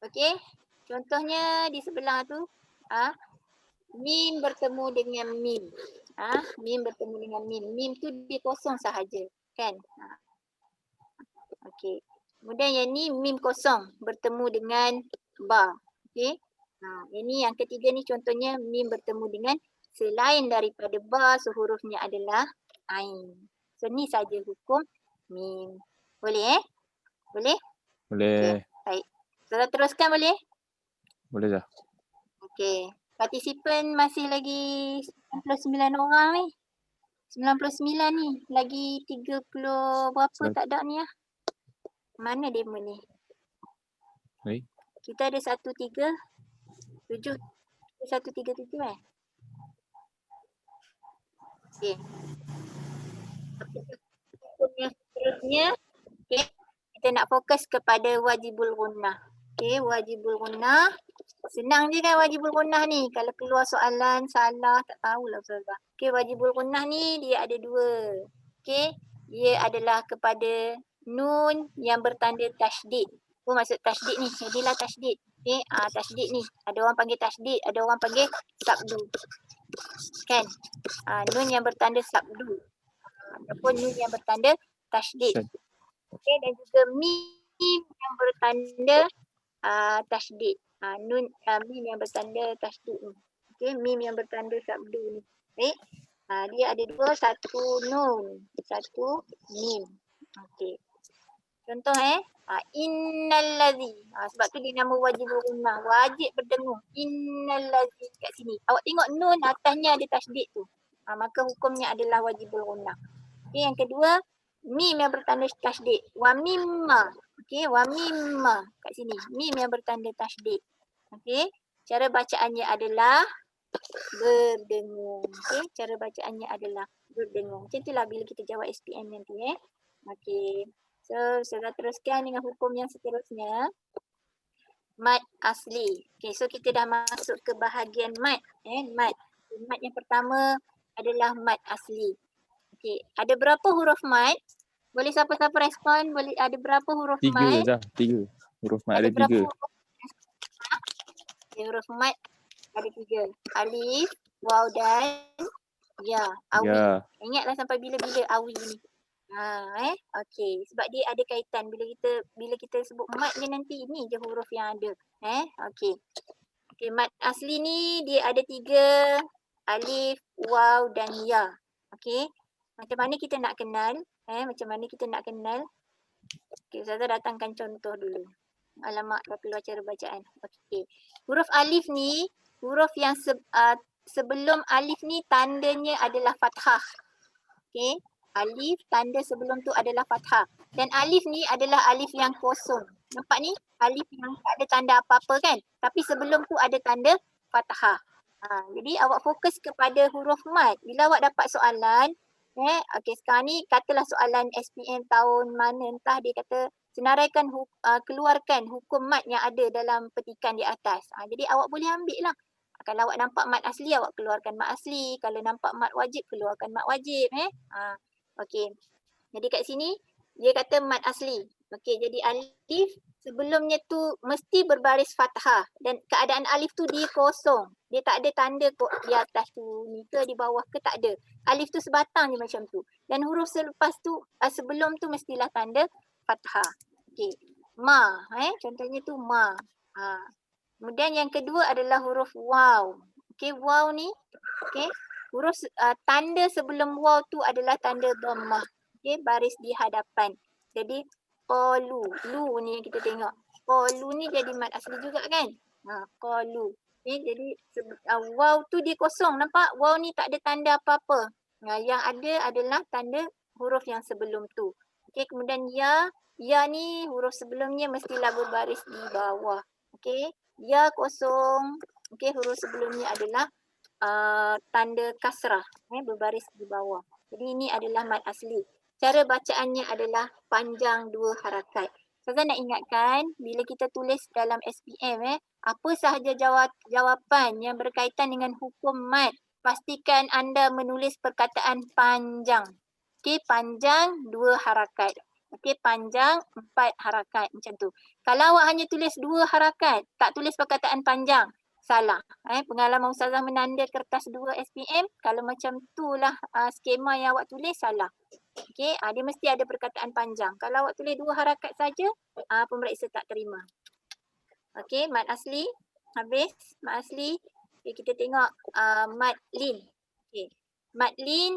Okey, contohnya di sebelah tu. Mim bertemu dengan mim. Mim bertemu dengan mim. Mim tu dia kosong sahaja. Kan? Okey. Kemudian yang ni mim kosong bertemu dengan ba. Okey. Ini yang ketiga ni contohnya mim bertemu dengan selain daripada ba, hurufnya adalah ain. So ni saja hukum mim. Boleh Boleh? Boleh. Okay. Baik. Saudara teruskan boleh? Boleh dah. Okey. Partisipan masih lagi 99 orang ni. 99 ni. Lagi 30 berapa tak ada ni . Mana demo ni? Baik. Kita ada 137. 137 Okey. Yang seterusnya, okay, kita nak fokus kepada wajibul gunnah. Okey, wajibul gunnah. Senang je kan wajibul gunnah ni. Kalau keluar soalan salah tak tahulah Ustazah. Okey, wajibul gunnah ni dia ada 2. Okey, dia adalah kepada nun yang bertanda tasydid. Apa maksud tasydid ni? Jadilah tasydid. Okey, tasydid ni. Ada orang panggil tasydid, ada orang panggil sabdu. Kan? Nun yang bertanda sabdu. Ataupun nun yang bertanda tasydid. Okey, dan juga mim yang bertanda tasydid. Mim yang bertanda tasydid ni. Okey, mim yang bertanda sabdu ni. Baik. Dia ada 2, satu nun, satu mim. Okey. Contoh innallazi. Sebab tu dia nama wajibul gunnah. Wajib berdengung. Innallazi kat sini. Awak tengok nun atasnya ada tasydid tu. Maka hukumnya adalah wajibul gunnah. Okey, yang kedua mim yang bertanda tasydid. Wa mimma. Okey, wa mimma kat sini. Mim yang bertanda tasydid. Okey, cara bacaannya adalah berdengung. Okey, cara bacaannya adalah berdengung. Macam itulah bila kita jawab SPM nanti Okey. So, saya teruskan dengan hukum yang seterusnya. Mad asli. Okey, so kita dah masuk ke bahagian mad. Mad. Mad yang pertama adalah mad asli. Okey, ada berapa huruf mad? Boleh siapa-siapa respon? Boleh ada berapa huruf mad? 3 dah. 3. Huruf mat Ada ada berapa 3. huruf? Okay, huruf mat ada 3. Alif, waw dan ya. Awi. Ya. Ingatlah sampai bila-bila awi ni. Okey, sebab dia ada kaitan bila kita sebut mat dia nanti ini je huruf yang ada. Okey. Okey, mat asli ni dia ada 3, alif, waw dan ya. Okey. Macam mana kita nak kenal? Macam mana kita nak kenal? Okey, Ustazah datangkan contoh dulu. Alamak, dah keluar cara bacaan. Okey. Huruf alif ni, huruf yang sebelum alif ni tandanya adalah fathah. Okey. Alif tanda sebelum tu adalah fathah. Dan alif ni adalah alif yang kosong. Nampak ni? Alif yang tak ada tanda apa-apa kan? Tapi sebelum tu ada tanda fathah. Jadi awak fokus kepada huruf mat. Bila awak dapat soalan, okey sekarang ni katalah soalan SPM tahun mana entah, dia kata senaraikan keluarkan hukum mat yang ada dalam petikan di atas. Jadi awak boleh ambil lah. Kalau awak nampak mat asli, awak keluarkan mat asli. Kalau nampak mat wajib, keluarkan mat wajib. Okey. Jadi kat sini dia kata mat asli. Okey, jadi alif sebelumnya tu mesti berbaris fathah dan keadaan alif tu dia kosong. Dia tak ada tanda di atas tu ni ke di bawah ke, tak ada. Alif tu sebatang je macam tu. Dan huruf selepas tu sebelum tu mestilah tanda fathah. Okey. Ma, contohnya tu ma. Kemudian yang kedua adalah huruf waw. Okey, waw ni okey, huruf tanda sebelum waw tu adalah tanda dhammah. Okey, baris di hadapan. Jadi qalu, lu ni yang kita tengok. Qalu ni jadi mat asli juga kan? Qalu. Okey, jadi waw tu dia kosong, nampak? Waw ni tak ada tanda apa-apa. Yang ada adalah tanda huruf yang sebelum tu. Okey, kemudian ya ni huruf sebelumnya mestilah berbaris di bawah. Okey, ya kosong. Okey, huruf sebelumnya adalah tanda kasrah, berbaris di bawah. Jadi ini adalah mat asli. Cara bacaannya adalah panjang 2 harakat. Saya nak ingatkan bila kita tulis dalam SPM, apa sahaja jawapan yang berkaitan dengan hukum mat, pastikan anda menulis perkataan panjang. Okey, panjang 2 harakat. Okey, panjang 4 harakat macam tu. Kalau awak hanya tulis 2 harakat, tak tulis perkataan panjang, salah. Pengalaman Ustazah menanda kertas 2 SPM, kalau macam tu lah skema yang awak tulis, salah. Okey, dia mesti ada perkataan panjang. Kalau awak tulis 2 harakat saja, pemeriksa tak terima. Okey, mat asli. Habis mat asli. Okay, kita tengok mat lin. Okey. Mat lin,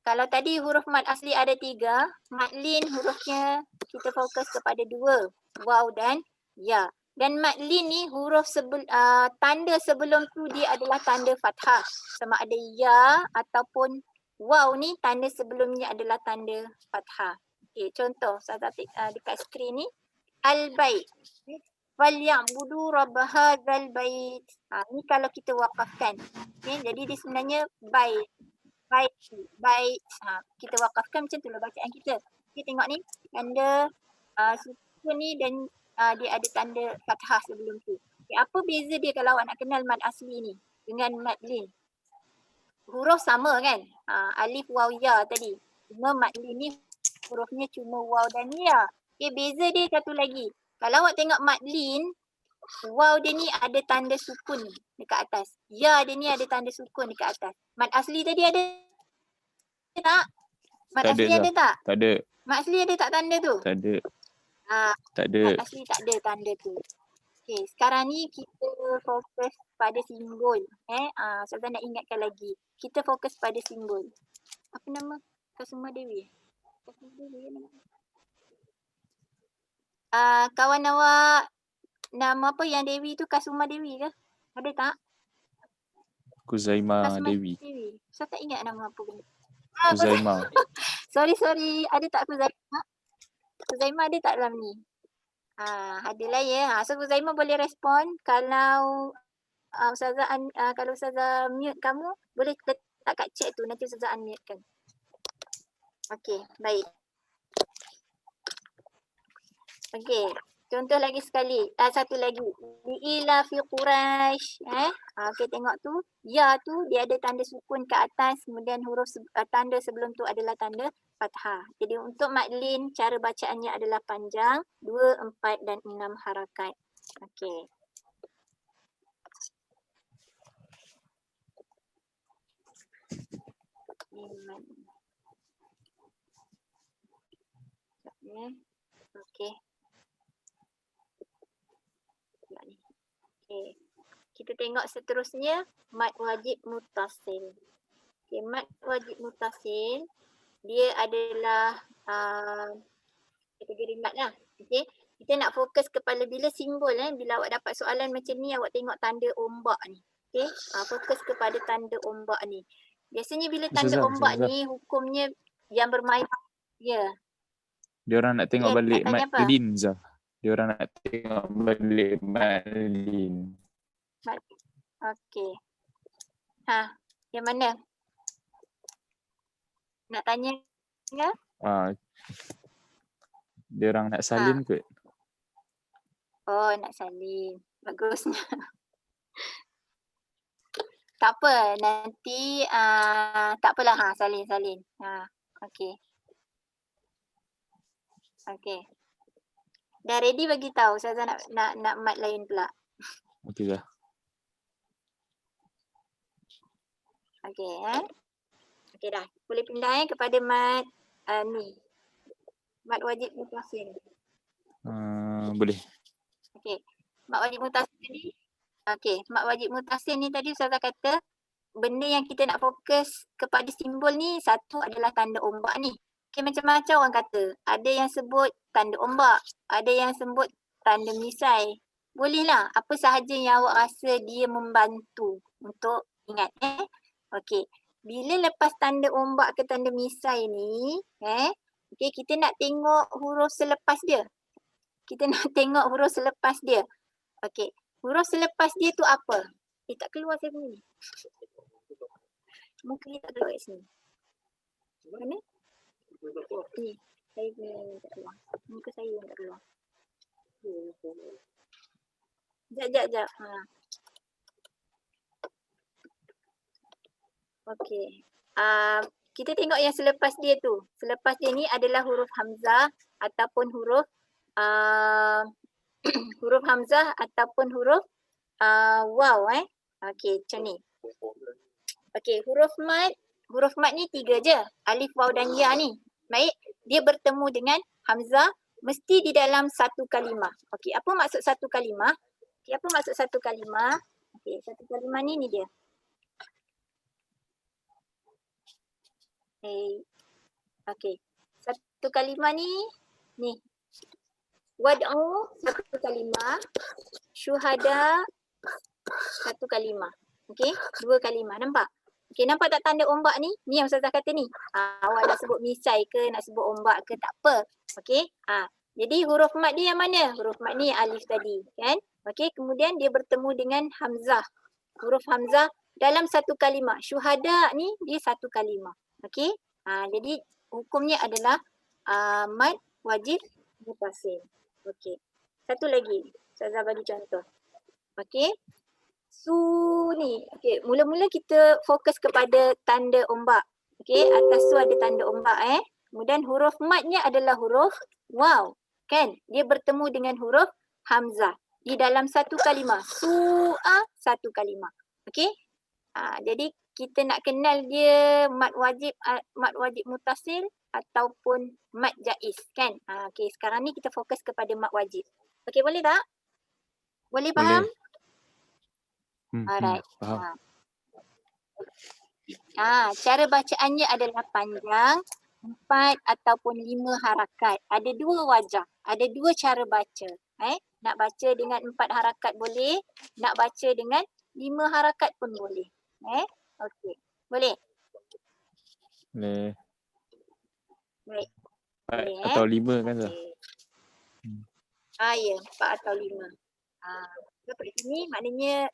kalau tadi huruf mat asli ada 3, mat lin hurufnya kita fokus kepada 2, waw dan ya. Dan mat lin ni huruf tanda sebelum tu dia adalah tanda fathah. Sama ada ya ataupun waw ni tanda sebelumnya adalah tanda fathah. Okey, contoh saya dekat skrin ni. Al-bait. Falyabudu rabb hadzal bait. Ni kalau kita wakafkan. Okey, jadi dia sebenarnya bait. Bait. Kita wakafkan macam itulah bacaan kita. Okey, tengok ni tanda sukun ni dan dia ada tanda fathah sebelum tu. Okay, apa beza dia kalau awak nak kenal mat asli ni dengan mat lin? Huruf sama kan? Alif, waw, ya tadi. Cuma mat lin ni hurufnya cuma waw dan ya. Okay, beza dia satu lagi. Kalau awak tengok mat lin, waw dia ni ada tanda sukun dekat atas. Ya dia ni ada tanda sukun dekat atas. Mat asli tadi ada tak? Mat asli ada tak? Tak ada. Mat asli ada tak tanda tu? Tak ada. Tak ada. Mat asli tak ada tanda tu. Okey, sekarang ni kita fokus pada simbol. Ustazah nak ingatkan lagi. Kita fokus pada simbol. Apa nama? Kasuma Dewi. Kasuma Dewi nama. Kawan awak nama apa yang Dewi tu, Kasuma Dewi ke? Ada tak? Kuzaima Dewi. Saya tak ingat nama apa benda. Kuzaima. Sorry. Ada tak Kuzaima? Kuzaima ada tak dalam ni? Adalah ya. So Kuzaima boleh respon. Kalau kalau Ustazah mute kamu, boleh letak kat chat tu, nanti Ustazah unmute kan. Okey, baik. Okey, Contoh lagi sekali. Satu lagi. Li'ila fi Quraisy. Okey, tengok tu. Ya tu dia ada tanda sukun ke atas. Kemudian huruf tanda sebelum tu adalah tanda fathah. Jadi untuk madlin cara bacaannya adalah panjang. 2, 4 dan 6 harakat. Okey. Okey. Okay. Kita tengok seterusnya mad wajib mutasil. Okay, mad wajib mutasil dia adalah kategori mad lah. Okay. Kita nak fokus kepada bila simbol bila awak dapat soalan macam ni awak tengok tanda ombak ni. Okay. Fokus kepada tanda ombak ni. Biasanya bila tanda ombak ni hukumnya yang bermain Dia orang nak tengok balik nak tanya apa? madlin Zah. Dia orang nak tengok balik madlin. Okey. Yang mana? Nak tanya ke? Dia orang nak salin kot. Oh, nak salin. Bagusnya. Tak apa, nanti tak apalah salin. Okey. Okey. Dah ready bagi tahu Ustazah nak mat lain pula. Okey dah. Okey Okey dah. Boleh pindah kepada mat ni. Mat wajib mutasil. Boleh. Okey. Mat wajib mutasil ni. Okey, mat wajib mutasil ni tadi Ustazah kata benda yang kita nak fokus kepada simbol ni satu adalah tanda ombak ni. Okay, macam-macam orang kata. Ada yang sebut tanda ombak. Ada yang sebut tanda misai. Bolehlah. Apa sahaja yang awak rasa dia membantu untuk ingat. Okey. Bila lepas tanda ombak ke tanda misai ni, okay, kita nak tengok huruf selepas dia. Okey. Huruf selepas dia tu apa? Tak keluar saya punya ni. Muka dia tak keluar kat sini. Mana? Ni, saya punya tak keluar. Muka saya yang tak keluar. Sekejap. Okey. Kita tengok yang selepas dia tu. Selepas dia ni adalah huruf hamzah ataupun huruf huruf hamzah ataupun huruf waw. Okey, macam ni. Okey, huruf mat ni 3 je. Alif, waw dan ya ni. Baik, dia bertemu dengan hamzah mesti di dalam satu kalimah. Okey, apa maksud satu kalimah? Okey, satu kalimah ni dia. Okey. Satu kalimah ni. Wad'u satu kalimah, syuhada satu kalimah. Okey, 2 kalimah. Nampak? Okey, nampak tak tanda ombak ni? Ni yang Ustazah kata ni. Awak nak sebut misai ke, nak sebut ombak ke, tak apa. Okey? Jadi huruf mat dia yang mana? Huruf mat ni alif tadi, kan? Okey, kemudian dia bertemu dengan hamzah. Huruf hamzah dalam satu kalimah. Syuhada ni dia satu kalimah. Okey? Jadi hukumnya adalah mat wajib mutasil. Okey. Satu lagi. Ustazah bagi contoh. Okey. Su ni. Okey, mula-mula kita fokus kepada tanda ombak. Okey, atas su ada tanda ombak Kemudian huruf matnya adalah huruf waw. Kan? Dia bertemu dengan huruf hamzah di dalam satu kalimah. Su'a satu kalimah. Okey? Jadi kita nak kenal dia mat wajib mutasil ataupun mat jaiz, kan? Okey, sekarang ni kita fokus kepada mat wajib. Okey, boleh tak? Boleh faham? Alright. Faham. Cara bacaannya adalah panjang 4 ataupun 5 harakat. Ada 2 wajah, ada 2 cara baca. Nak baca dengan 4 harakat boleh, nak baca dengan 5 harakat pun boleh. Okey. Boleh? Boleh. Baik. 4 atau 5 kan Zah? Ya, 4 atau 5. Seperti ini maknanya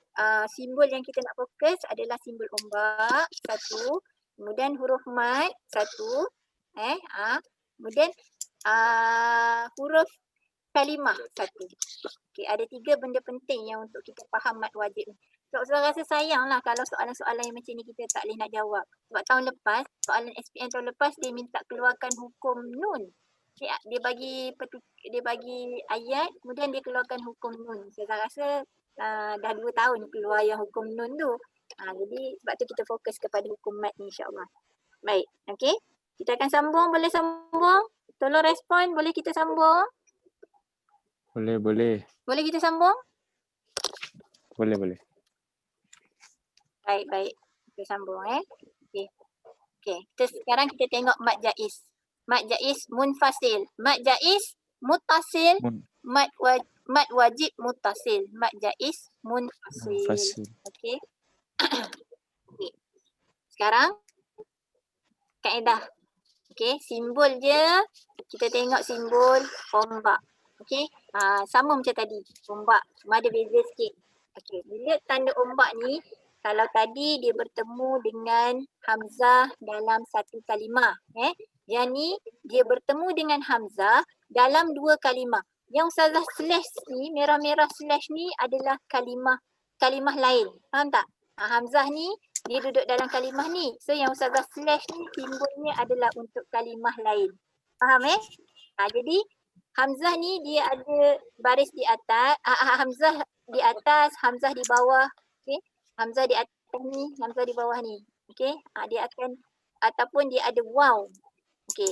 simbol yang kita nak fokus adalah simbol ombak 1, kemudian huruf mat 1, kemudian huruf kalimah satu. Okey, ada 3 benda penting yang untuk kita faham mat wajib ni. Sebab saya rasa sayang lah kalau soalan-soalan yang macam ni kita tak boleh nak jawab. Sebab tahun lepas, soalan SPM tahun lepas dia minta keluarkan hukum nun. Dia bagi ayat, kemudian dia keluarkan hukum nun. Saya rasa dah 2 tahun keluar yang hukum nun tu. Jadi sebab tu kita fokus kepada hukum mat ni insya-Allah. Baik, okey. Kita akan sambung, boleh sambung? Tolong respon, boleh kita sambung? Boleh. Boleh kita sambung? Boleh. Baik. Kita sambung Okey. Sekarang kita tengok mat jaiz. Mat jaiz munfasil. Mat jaiz muttasil. Mat wajib muttasil. Mat jaiz munfasil. Okey. Sekarang kaedah. Okey, simbol je. Kita tengok simbol ombak. Okey. Sama macam tadi. Ombak. Cuma ada beza sikit. Okey, bila tanda ombak ni, kalau tadi dia bertemu dengan hamzah dalam satu kalimah. Yang ni dia bertemu dengan hamzah dalam 2 kalimah. Yang Ustazah slash ni, merah-merah slash ni adalah kalimah lain. Faham tak? Hamzah ni dia duduk dalam kalimah ni. So yang Ustazah slash ni simbolnya adalah untuk kalimah lain. Faham jadi hamzah ni dia ada baris di atas, hamzah di atas, hamzah di bawah. Okey. Hamzah di atas ni, hamzah di bawah ni. Okey. Dia akan ataupun dia ada waw. Okey.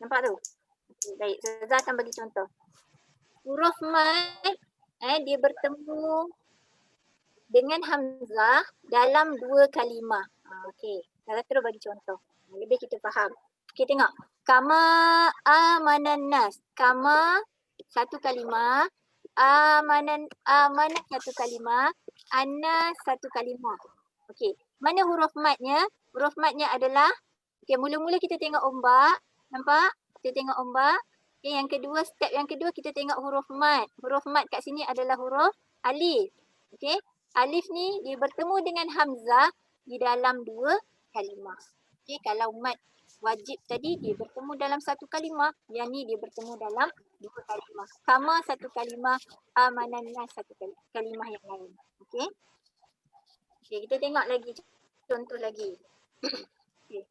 Nampak tu? Okay, baik. Ustazah akan bagi contoh. Huruf mat dia bertemu dengan hamzah dalam 2 kalimah. Okey. Ustazah terus bagi contoh. Lebih kita faham. Okey, tengok. Kama amanan nas. Kama satu kalimah. Amanah satu kalimah. Anna satu kalimah. Okey. Mana huruf matnya? Huruf matnya adalah, okey, mula-mula kita tengok ombak. Nampak? Kita tengok ombak. Okey, yang kedua, step yang kedua kita tengok huruf mat. Huruf mat kat sini adalah huruf alif. Okey. Alif ni dia bertemu dengan hamzah di dalam 2 kalimah. Okey, kalau mat wajib tadi dia bertemu dalam 1 kalimah, yang ni dia bertemu dalam 2 kalimah. Sama 1 kalimah, amananna 1 kalimah yang lain. Okey. Okey, kita tengok lagi contoh lagi. Okey.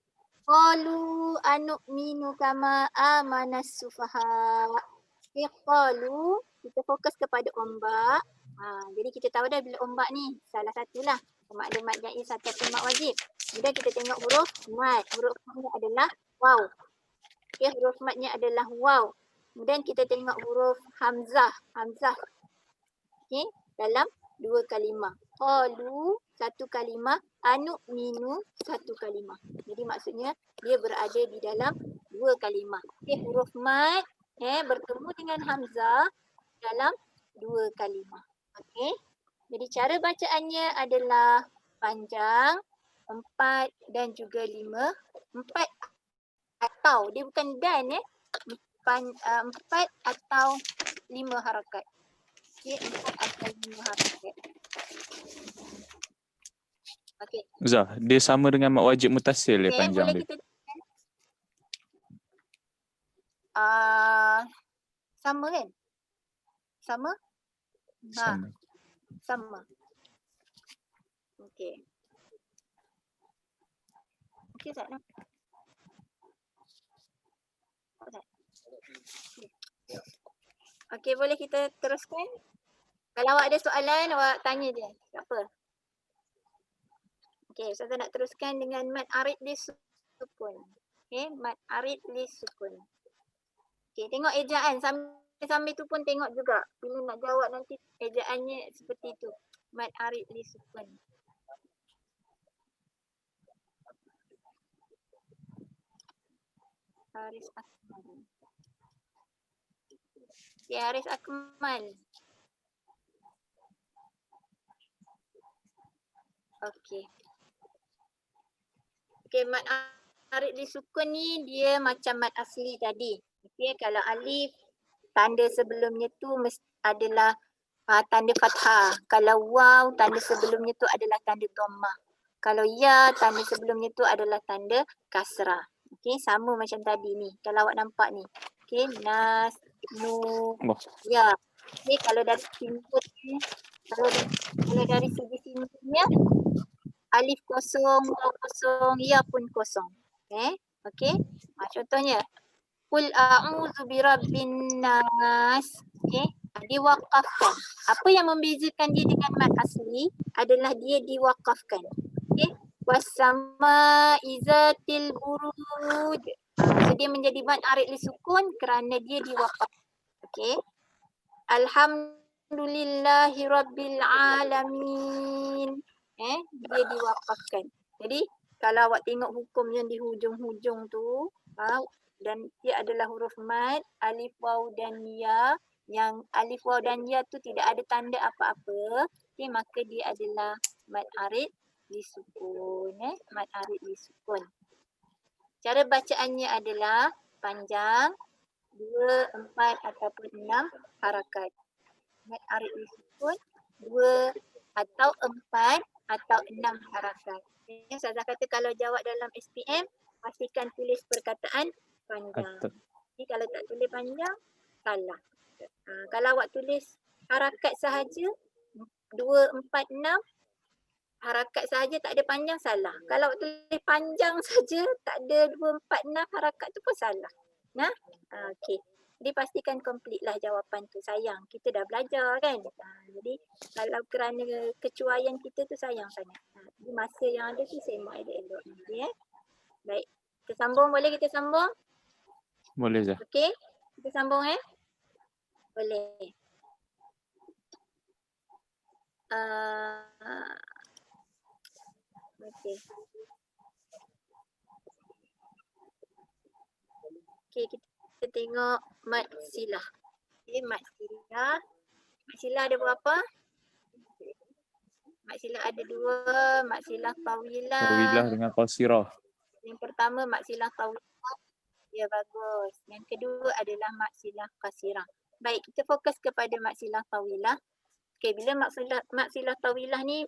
Qalu anu'minu kama amanas sufaha. Okey, qalu kita fokus kepada ombak. Jadi kita tahu dah bila ombak ni salah satulah maklumat jaiz ataupun mat wajib. Kemudian kita tengok huruf mat. Huruf matnya adalah waw. Okey, huruf matnya adalah waw. Kemudian kita tengok huruf hamzah. Hamzah. Okey, dalam 2 kalimah. Qalu 1 kalimah, anu'minu 1 kalimah. Jadi maksudnya dia berada di dalam 2 kalimah. Okey, huruf mat bertemu dengan hamzah dalam 2 kalimah. Okey. Jadi cara bacaannya adalah panjang, 4 dan juga 5. 4 atau, dia bukan dan 4 atau 5 harakat. Okey, 4 atau 5 harakat. Okey. Zah, dia sama dengan mat wajib mutasil panjang boleh dia. kita sama kan? Sama? Sama. Okey. Okey tak nak? Okey, boleh kita teruskan? Kalau awak ada soalan, awak tanya je. Tak apa. Okey, Ustazah nak teruskan dengan mat arid li sukun. Okey, mat arid li sukun. Okey, tengok ejaan. Sambil tu pun tengok juga. Bila nak jawab nanti ejaannya seperti itu. Mat arid li sukun. Haris Akmal. Okay, Haris Akmal. Okey. Okey, mat arid li sukun ni dia macam mat asli tadi. Okey, kalau alif tanda sebelumnya tu adalah tanda fathah. Kalau waw tanda sebelumnya tu adalah tanda dhammah. Kalau ya tanda sebelumnya tu adalah tanda kasrah. Okey, sama macam tadi ni. Kalau awak nampak ni. Okey, nas Allah. Ya. Jadi kalau dari simbolnya, kalau dari segi simbolnya, alif kosong, waw kosong, ya pun kosong. Okey. Contohnya, Qul a'udzu birabbin nas. Okey. Diwakafkan. Apa yang membezakan dia dengan mad asli adalah dia diwakafkan. Okey. Wassama'i zatil buruj. So dia menjadi mad arid li sukun kerana dia diwakafkan. Okey. Alhamdulillahi rabbil alamin. Dia diwakafkan. Jadi kalau awak tengok hukum yang di hujung-hujung tu, dan dia adalah huruf mad, alif, waw dan ya. Yang alif, waw dan ya tu tidak ada tanda apa-apa. Okay, maka dia adalah mad arid disukun. Mad arid disukun. Cara bacaannya adalah panjang, 2, 4 ataupun 6 harakat. Mad arid disukun 2 atau 4 atau 6 harakat. Ustazah kata kalau jawab dalam SPM, pastikan tulis perkataan panjang. Jadi kalau tak tulis panjang, salah. Kalau awak tulis harakat sahaja, 2, 4, 6, harakat sahaja tak ada panjang, salah. Kalau awak tulis panjang saja, tak ada 2, 4, 6 harakat tu pun salah. Okey. Jadi pastikan complete lah jawapan tu. Sayang, kita dah belajar kan. Jadi kalau kerana kecuaian kita tu sayang sangat. Jadi masa yang ada tu semak elok-elok. Baik. Kita sambung, boleh kita sambung? Boleh je. Okey. Kita sambung Boleh. Okey. Okey, kita tengok mad silah. Mad silah. Mad silah ada berapa? Mad silah ada 2. Mad silah tawilah. Tawilah dengan qasirah. Yang pertama mad silah tawilah. Ya, bagus. Yang kedua adalah mad silah qasirah. Baik, kita fokus kepada mad silah tawilah. Okey, bila mad silah tawilah ni,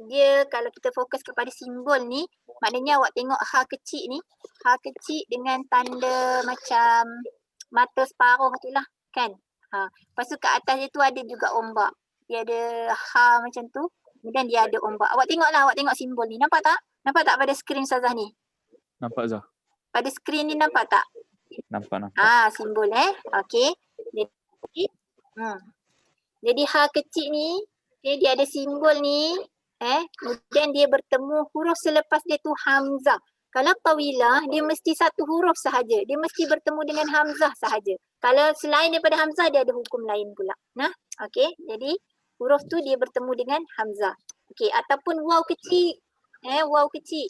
dia kalau kita fokus kepada simbol ni, maknanya awak tengok ha kecil ni, ha kecil dengan tanda macam mata separuh tu lah kan. Lepas tu kat atas dia tu ada juga ombak. Dia ada ha macam tu, kemudian dia ada ombak. Awak tengok simbol ni. Nampak tak? Nampak tak pada skrin Ustazah ni? Nampak Zah? Pada skrin ni nampak tak? Nampak. Simbol Okey. Jadi ha kecil ni, dia ada simbol ni. Kemudian dia bertemu huruf selepas dia tu hamzah. Kalau tawilah, dia mesti satu huruf sahaja. Dia mesti bertemu dengan hamzah sahaja. Kalau selain daripada hamzah, dia ada hukum lain pula. Okey. Jadi huruf tu dia bertemu dengan hamzah. Okey. Ataupun waw kecil. Waw kecil.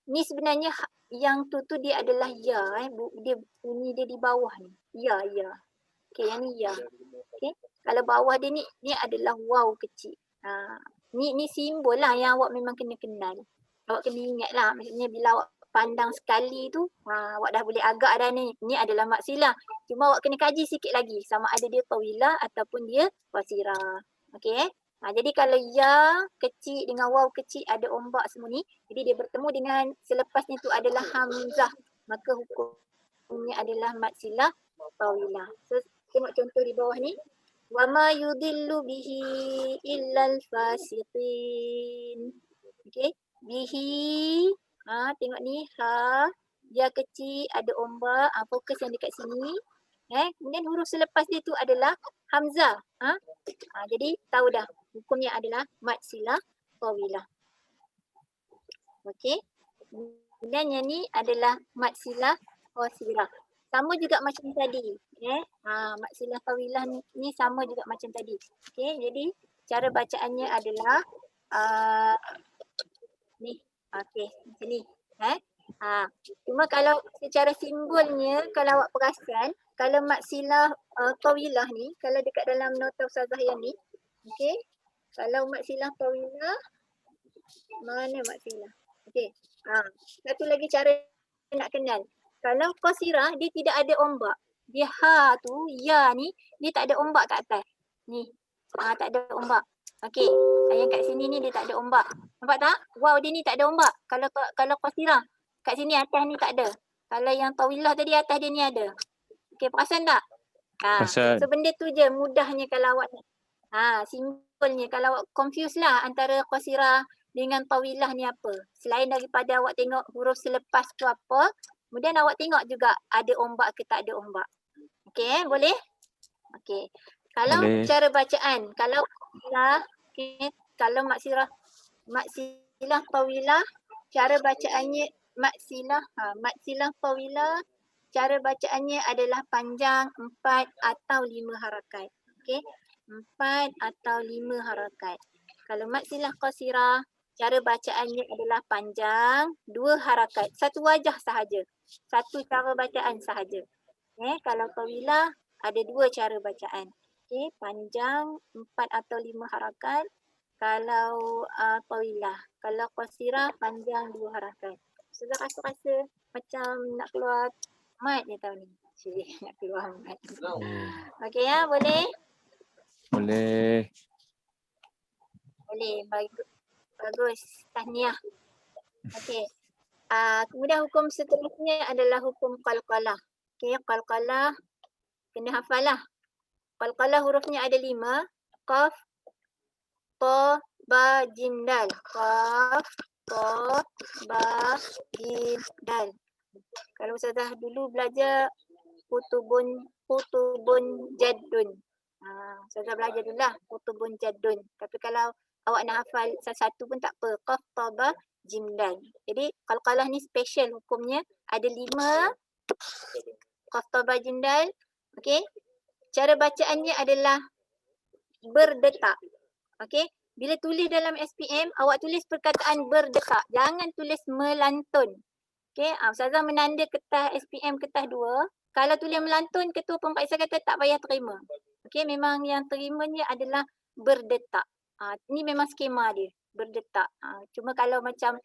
Ni sebenarnya yang tu dia adalah ya. Dia bunyi dia di bawah ni. Ya. Okey, yang ni ya. Okey. Kalau bawah dia ni adalah waw kecil. Ni simbol lah yang awak memang kena kenal. Awak kena ingat lah. Maksudnya bila awak pandang sekali tu, awak dah boleh agak dah ni. Ni adalah mad silah. Cuma awak kena kaji sikit lagi. Sama ada dia tawilah ataupun dia qasirah. Okey. Jadi kalau ya kecil dengan waw kecil ada ombak semua ni. Jadi dia bertemu dengan selepasnya tu adalah hamzah. Maka hukumnya adalah mad silah tawilah. So tengok contoh di bawah ni. Wa ma yudillu bihi illal fasiqin. Okey. Bihi. Tengok ni. Ha. Dia kecil. Ada ombak. Fokus yang dekat sini. Kemudian huruf selepas dia tu adalah hamzah. Jadi tahu dah. Hukumnya adalah mad silah tawilah. Okey. Kemudian yang ni adalah mad silah qasirah. Sama juga macam tadi. Mad silah tawilah ni sama juga macam tadi. Okey, jadi cara bacaannya adalah ni. Okey, macam ni. Cuma kalau secara simbolnya, kalau awak perasan, kalau mad silah tawilah ni, kalau dekat dalam nota Ustazah yang ni, okey, kalau mad silah tawilah, mana mad silah? Okey, satu lagi cara nak kenal. Kalau qasirah, dia tidak ada ombak. Dia ha tu, ya ni, dia tak ada ombak kat atas. Ni, tak ada ombak. Okey, yang kat sini ni dia tak ada ombak. Nampak tak? Wow, dia ni tak ada ombak. Kalau qasirah, kat sini atas ni tak ada. Kalau yang tawilah tadi atas dia ni ada. Okey, perasan tak? Pasal So benda tu je mudahnya kalau awak simbolnya kalau awak confuse lah antara qasirah dengan tawilah ni apa. Selain daripada awak tengok huruf selepas tu apa, kemudian awak tengok juga ada ombak ke tak ada ombak. Okey, boleh? Okey. Kalau boleh. cara bacaan, kalau kalau maksilah tawilah, cara bacaannya maksilah tawilah, cara bacaannya adalah panjang 4 atau 5 harakat. Okey. 4 atau 5 harakat. Kalau maksilah qasirah, cara bacaannya adalah panjang 2 harakat. Satu wajah sahaja. Satu cara bacaan sahaja. Kalau tawilah ada 2 cara bacaan. Okey, panjang 4 atau 5 harakat. Kalau tawilah, kalau qasirah panjang 2 harakat. Sudah rasa-rasa macam nak keluar mat je tahun ni. Cik, nak keluar mat. Okey ya, boleh? Boleh. Boleh, bagus. Tahniah. Okey. Kemudian hukum seterusnya adalah hukum qalqalah. Okey, qalqalah kena hafal lah. Qalqalah hurufnya ada 5. Qaf, ta, ba, jim, dal. Qaf, ta, ba, jim, dal. Kalau Ustazah dulu belajar kutubun jaddun. Ustazah belajar dulu lah kutubun jaddun. Tapi kalau awak nak hafal satu-satu pun tak apa. Qaf, ta, ba, jim, dal. Jadi qalqalah ni special hukumnya. Ada 5. Qaf, ta, ba, jim, dal. Okey. Cara bacaannya adalah berdetak. Okey. Bila tulis dalam SPM, awak tulis perkataan berdetak. Jangan tulis melantun. Okey. Ustazah menanda kertas SPM kertas 2. Kalau tulis melantun, ketua pemeriksa kata tak payah terima. Okey. Memang yang terimanya adalah berdetak. Ini memang skema dia. Berdetak. Cuma kalau macam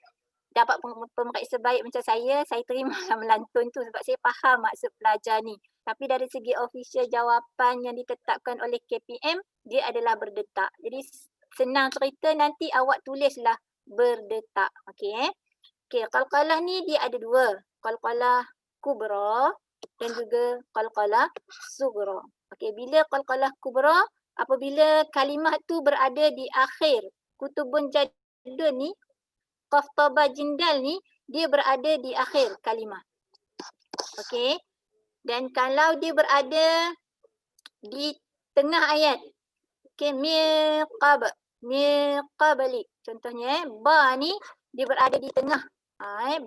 dapat pemeriksa baik macam saya terima melantun tu sebab saya faham maksud pelajar ni. Tapi dari segi official jawapan yang ditetapkan oleh KPM, dia adalah berdetak. Jadi senang cerita nanti awak tulislah berdetak. Okey. Okey, qalqalah ni dia ada 2. Qalqalah kubra dan juga qalqalah sughra. Okey, bila qalqalah kubra, apabila kalimah tu berada di akhir kutubun jaddun ni, qaf, ta, ba, jim, dal ni, dia berada di akhir kalimah. Okey. Dan kalau dia berada di tengah ayat, okey, miqabli. Contohnya, ba ni dia berada di tengah.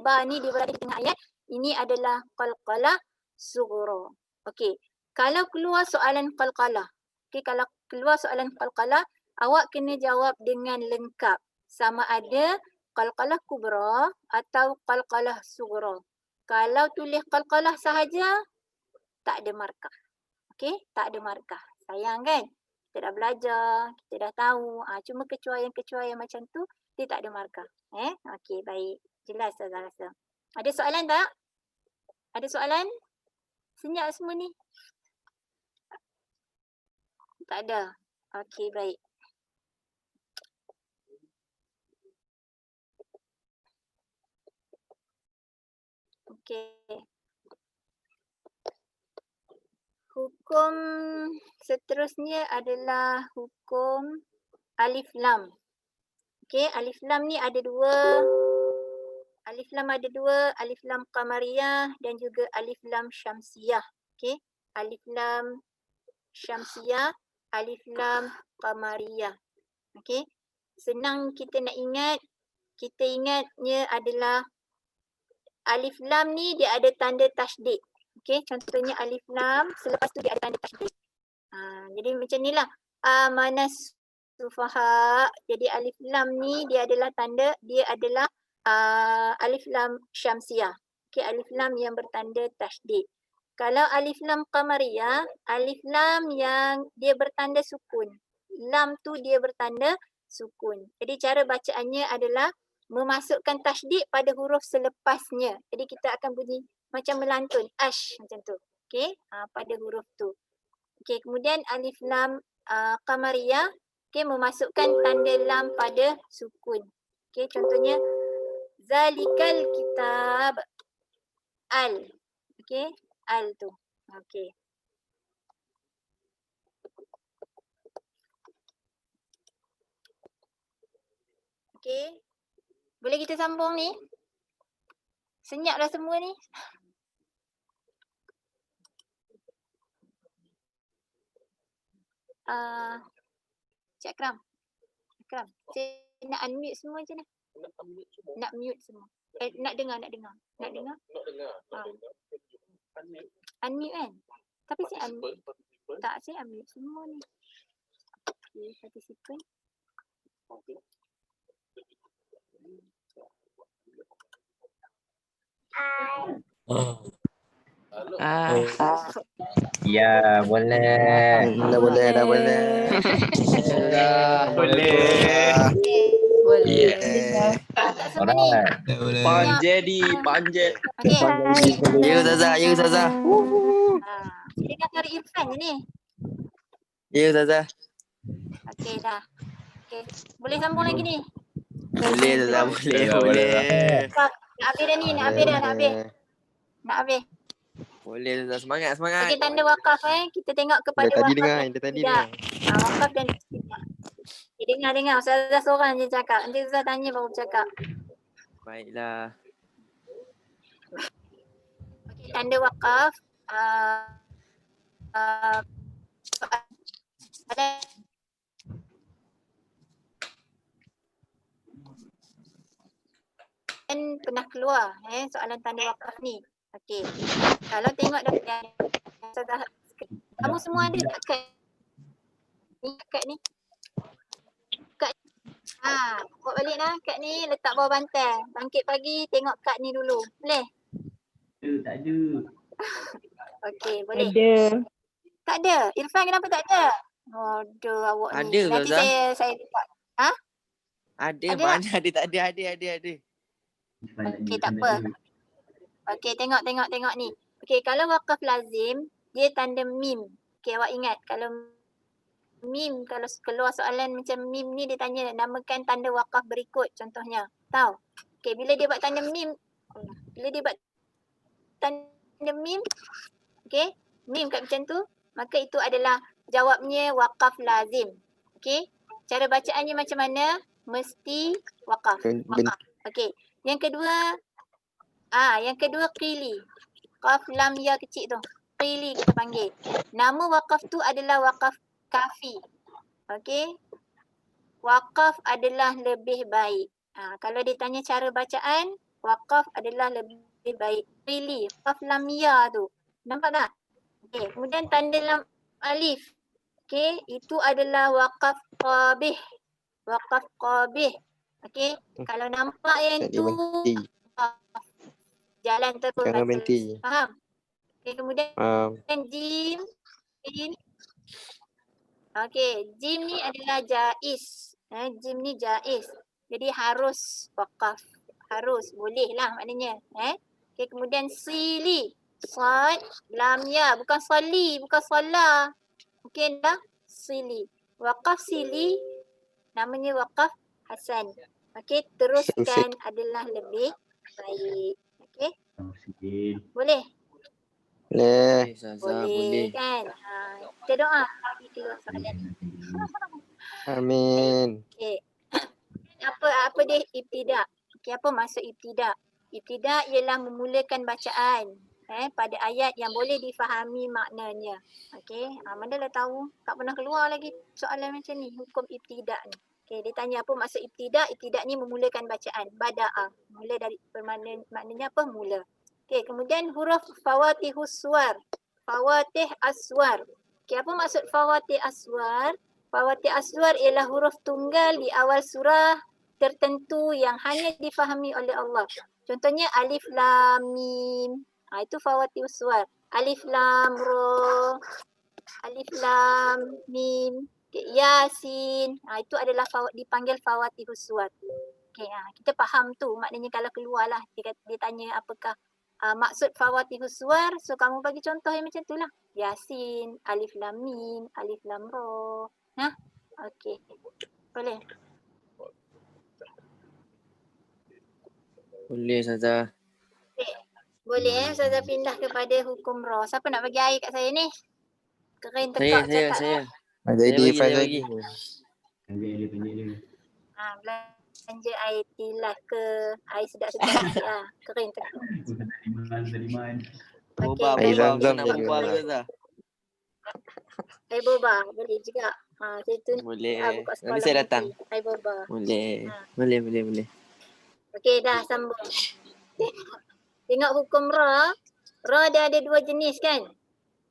Ba ni dia berada di tengah ayat. Ini adalah qalqalah sughra. Okey. Kalau keluar soalan qalqalah. Okey, kalau keluar soalan qalqalah, awak kena jawab dengan lengkap. Sama ada qalqalah kubra atau qalqalah sughra. Kalau tulis qalqalah sahaja, tak ada markah. Okey, tak ada markah. Sayang kan? Kita dah belajar, kita dah tahu. Cuma kecuaian-kecuaian macam tu, dia tak ada markah. Okey, baik. Jelas saya rasa. Ada soalan tak? Ada soalan? Senyap semua ni. Tak ada. Okey, baik. Okey. Hukum seterusnya adalah hukum alif lam. Okey, alif lam ni ada 2. Alif lam ada 2, alif lam qamariyah dan juga alif lam syamsiyah. Okey, alif lam syamsiyah, alif lam qamariyah. Okey, senang kita nak ingat, kita ingatnya adalah alif lam ni dia ada tanda tasydid. Okey, contohnya alif lam, selepas tu dia ada tanda tasydid. Jadi macam inilah. Manas sufaha. Jadi alif lam ni dia adalah tanda, dia adalah alif lam syamsiyah. Okey, alif lam yang bertanda tasydid. Kalau alif lam qamariyah, alif lam yang dia bertanda sukun. Lam tu dia bertanda sukun. Jadi cara bacaannya adalah memasukkan tasydid pada huruf selepasnya. Jadi kita akan bunyi macam melantun, ash macam tu. Okey, pada huruf tu. Okey, kemudian alif lam qamariyah, okey, memasukkan tanda lam pada sukun. Okey, contohnya zalikal kitab, al. Okey, al tu. Okey. Okey. Boleh kita sambung ni? Senyap dah semua ni. Cik Akram. Akram, saya nak unmute semua je ni. Nak mute semua. Nak dengar. Nak dengar? Nak dengar. Unmute kan? Tapi saya unmute. Tak, saya unmute semua ni. Okay, participant. Ya, boleh. Dah boleh. Boleh. Boleh. Yeah. Tak semua ni. Alright. Panjet. Okey. Ya Ustazah. Dengar suara Irfan je ni. Ya Ustazah. Okey dah. Okey. Boleh sambung lagi ni. Boleh Ustazah, boleh. Nak habis dah ni, nak habis. Boleh Ustazah, semangat. Okey, tanda wakaf kita tengok kepada Yang tadi wakaf dengar, dan yang tadi tidak. dengar. Wakaf dan tidak. Okay, dengar. Ustazah seorang je cakap. Nanti Ustazah tanya baru bercakap. Baiklah. Okey, tanda wakaf. Pernah keluar soalan tanda wakaf ni. Okey. Kalau tengok dah kamu semua ada tak kad? Ni kad ni. Kad. Bawa balik lah kad ni, letak bawah bantal. Bangkit pagi tengok kad ni dulu. Boleh? Tak ada. Okey, boleh. Ada. Tak ada. Irfan kenapa tak ada? Aduh, awak ni. Ada, Nanti Ustazah. saya letak. Ada, Ada mana ada tak ada. Ada. Okey, tak apa. Okey, tengok ni. Okey, kalau wakaf lazim, dia tanda mim. Okey, awak ingat kalau mim, kalau keluar soalan macam mim ni dia tanya namakan tanda wakaf berikut contohnya. Tahu? Okey, bila dia buat tanda mim, okey, mim kat macam tu, maka itu adalah jawabnya wakaf lazim. Okey? Cara bacaannya macam mana? Mesti wakaf. Okey. Yang kedua qili. Qaf lam ya kecil tu. Qili kita panggil. Nama wakaf tu adalah wakaf kafi. Okey. Wakaf adalah lebih baik. Kalau ditanya cara bacaan, wakaf adalah lebih baik. Qili, qaf lam ya tu. Nampak tak? Okey, kemudian tanda lam alif. Okey, itu adalah wakaf qabih. Wakaf qabih. Okey, kalau nampak yang tu jalan terus. Jangan berhenti. Faham? Okey, kemudian jim. Okey, jim ni adalah jaiz. Jim ni jaiz. Jadi harus wakaf. Harus, boleh lah maknanya. Okey, kemudian sili. Sad, lam ya, bukan sali, bukan solah. Okey dah? Sili. Wakaf sili namanya wakaf hasan. Okey, teruskan adalah lebih baik. Okey? Boleh? Boleh. Boleh kan? Kita doa bagi keluar soalan. Amin. Okey. Apa dia ibtidak? Okey, apa maksud ibtidak? Ibtidak ialah memulakan bacaan pada ayat yang boleh difahami maknanya. Okey, mana dah tahu, tak pernah keluar lagi soalan macam ni, hukum ibtidak ni. Okey, dia tanya apa maksud ibtidak? Ibtidak ni memulakan bacaan, bada'a. Mula dari maknanya apa? Mula. Okey, kemudian huruf fawatihus suwar. Fawatih aswar. Okey, apa maksud fawatih aswar? Fawatih aswar ialah huruf tunggal di awal surah tertentu yang hanya difahami oleh Allah. Contohnya alif lam mim. Itu fawatih aswar. Alif lam ra. Alif lam mim. Okay, Yasin. Itu adalah dipanggil fawatihus suwar. Okay, kita faham tu. Maknanya kalau keluar lah. Dia tanya apakah maksud fawatihus suwar. So kamu bagi contoh yang macam tu lah. Yasin, alif lam mim, alif lam ra. Okay. Boleh? Boleh Ustazah. Okay. Boleh Ustazah pindah kepada hukum ra. Siapa nak bagi air kat saya ni? Kering tekak cakap. Saya. Jadi Faiz lagi. belanja air tilas ke air sedap-sedap sikit lah. Kering tak. Boba, Okey, boba. Zam-zam Nak je berbual dia. ke tak? air boba boleh juga. Saya tu Boleh. buka Nanti sekolah saya datang. Air boba. Boleh. Ha. Boleh. Okey dah sambung. Tengok hukum ra. Ra dia ada dua jenis kan?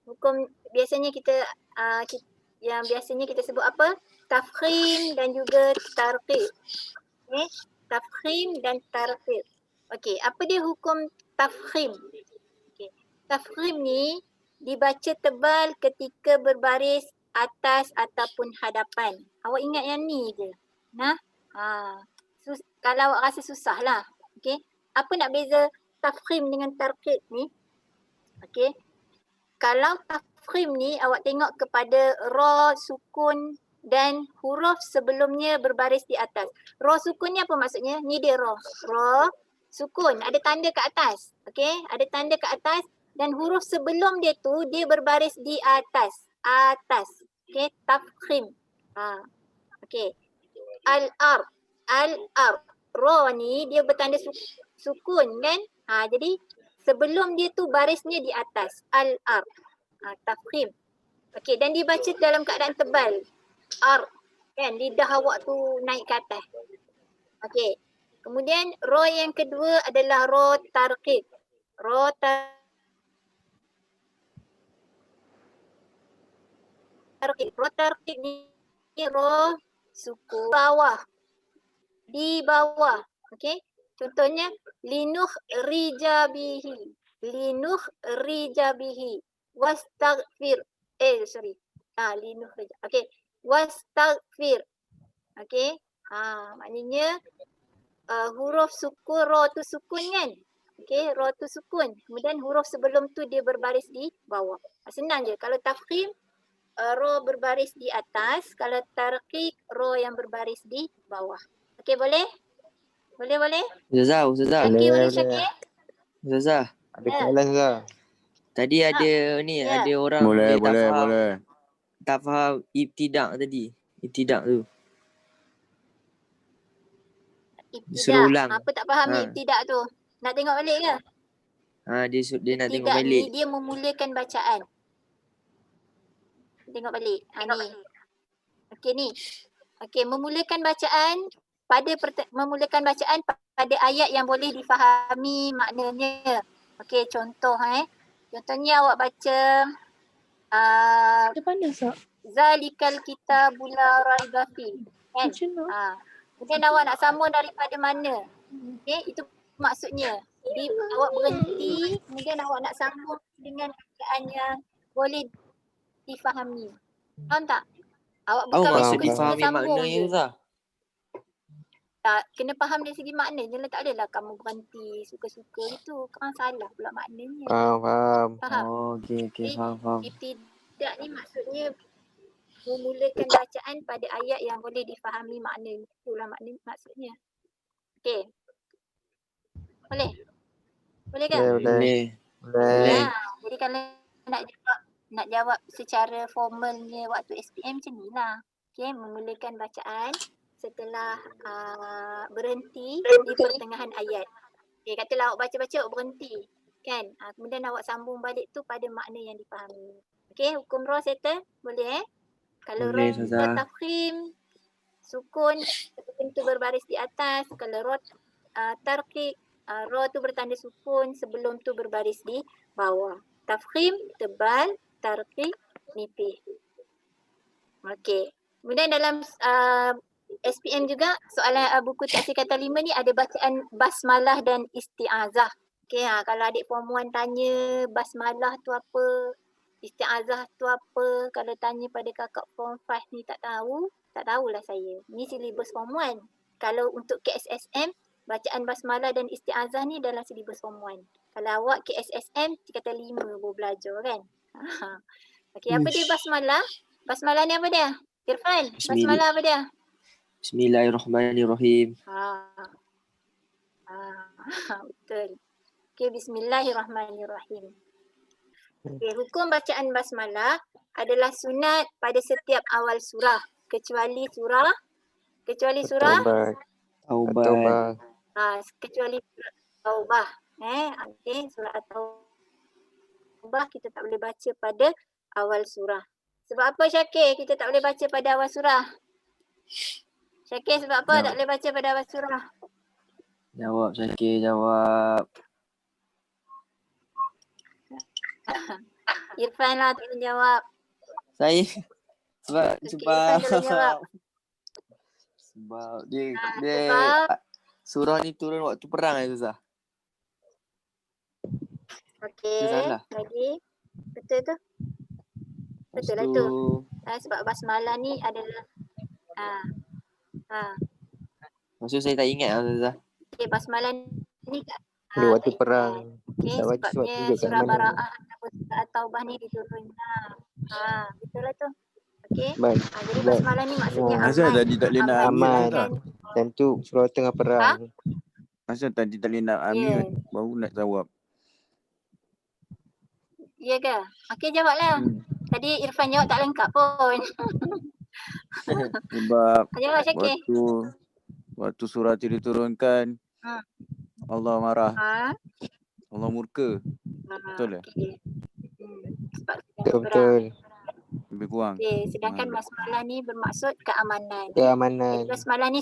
Hukum biasanya yang biasanya kita sebut apa? Tafkhim dan juga tarqiq. Okey, tafkhim dan tarqiq. Okey, apa dia hukum tafkhim? Okey. Tafkhim ni dibaca tebal ketika berbaris atas ataupun hadapan. Awak ingat yang ni je. Nah. Kalau awak rasa susah lah. Okey. Apa nak beza tafkhim dengan tarqiq ni? Okey. Kalau tafkhim ni awak tengok kepada ra, sukun dan huruf sebelumnya berbaris di atas. Ra sukun ni apa maksudnya? Ni dia ra. Ra sukun ada tanda ke atas. Okey, ada tanda ke atas dan huruf sebelum dia tu dia berbaris di atas. Okey, tafkhim. Okey. Al-ar. Al-ar. Ra ni dia bertanda sukun kan? Jadi sebelum dia tu barisnya di atas. Al-ar. Tafkhim. Okey, dan dibaca dalam keadaan tebal. Ar. Kan, lidah awak tu naik ke atas. Okey. Kemudian ra yang kedua adalah ra tarqiq. Ra tarqiq. Ra tarqiq ni ra sukun bawah. Di bawah. Okey. Contohnya linuh rijabihi. Linuh rijabihi. Wastaghfir. Linuh rija. Okey. Wastaghfir. Okey. Maknanya huruf sukun ra tu sukun kan? Okey, ra tu sukun. Kemudian huruf sebelum tu dia berbaris di bawah. Senang je. Kalau tafkhim ra berbaris di atas, kalau tarqiq ra yang berbaris di bawah. Okey, boleh? Boleh? Ustazah. Okey, boleh Syakir? Ustazah. Ada kelas lah. Tadi ada ni, Ya. ada orang Boleh, dia boleh. tak faham ibtidak tadi. Ibtidak tu. Suruh Ibtidak. ulang. Apa tak faham ni Ha. ibtidak tu? Nak tengok balik ke? Dia nak tengok Ibtidak balik. ni dia memulakan bacaan. Tengok balik. Ni. Okey ni. Okey, memulakan bacaan pada ayat yang boleh difahami maknanya. Okey, contoh Contohnya awak baca Zalikal kitabul la raiba fi. Kan? Kemudian awak nak sambung daripada mana? Okey, itu maksudnya. Awak berhenti, kemudian awak nak sambung dengan bacaan yang boleh difahami. Faham tak? Awak bukan maksud suka-suka difahami sambung maknanya je. Ustazah. Tak, kena faham dari segi makna je lah. Tak adalah kamu berhenti suka-suka itu. Kan salah pula maknanya. Faham. Faham? Okey, faham. Ibtidak ni maksudnya memulakan bacaan pada ayat yang boleh difahami makna. Itulah maksudnya. Okey. Boleh? Boleh ke? Boleh. Jadi kalau nak jawab secara formalnya waktu SPM macam ni lah. Okey, memulakan bacaan setelah berhenti di pertengahan ayat. Okey, katalah awak baca-baca awak berhenti. Kan? Kemudian awak sambung balik tu pada makna yang difahami. Okey, hukum ra settle? Boleh Kalau Boleh, ra Ustazah. tafkhim, sukun tu berbaris di atas. Kalau ra tarqiq, ra tu bertanda sukun, sebelum tu berbaris di bawah. Tafkhim tebal, tarqiq nipis. Okey. Kemudian dalam SPM juga soalan buku tafsir kata 5 ni ada bacaan basmalah dan isti'azah. Okey, kalau adik form 1 tanya basmalah tu apa, isti'azah tu apa, kalau tanya pada kakak form 5 ni tak tahulah saya. Ni silibus form 1. Kalau untuk KSSM, bacaan basmalah dan isti'azah ni dalam silibus form 1. Kalau awak KSSM, kata 5 baru belajar kan. Okey, apa dia basmalah? Basmalah ni apa dia? Irfan, basmalah apa dia? Bismillahirrahmanirrahim. Betul. Okey, bismillahirrahmanirrahim. Okey, hukum bacaan basmalah adalah sunat pada setiap awal surah kecuali surah Taubat. Taubah. Kecuali surat Taubah. Okey, surat Taubah kita tak boleh baca pada awal surah. Sebab apa Syakir kita tak boleh baca pada awal surah? Syakir sebab apa tak boleh baca pada awal surah? Jawab Syakir, jawab. Irfan lah tolong jawab. Saya sebab Irfan tolong jawab. sebab dia Sebab surah ni turun waktu perang Ustazah. okey, salah. lagi. Betul tu? Betul lah tu. Sebab basmalah ni adalah Maksud saya tak ingat Ustazah. okey, basmalah ni Dia waktu perang. okey, Tak baca sebab sebabnya tunjuk kat surah mana. Bara'ah ataupun surah Taubah ni diturunkan. Betul lah tu. Okey. Baik. Jadi basmalah ni maksudnya Asal aman. tadi tak boleh nak Aman. Aman. Dan tu surah tengah perang. Asal tadi tak boleh nak Ya. baru nak jawab. Ya ke? Okey, jawablah. Tadi Irfan jawab tak lengkap pun. Sebab Jawab Syakir. waktu surah tu diturunkan, Allah marah. Allah murka. Betul tak? Okey. Sebab Betul. Lebih kurang. Okey, sedangkan basmalah ni bermaksud keamanan. Keamanan. Jadi basmalah ni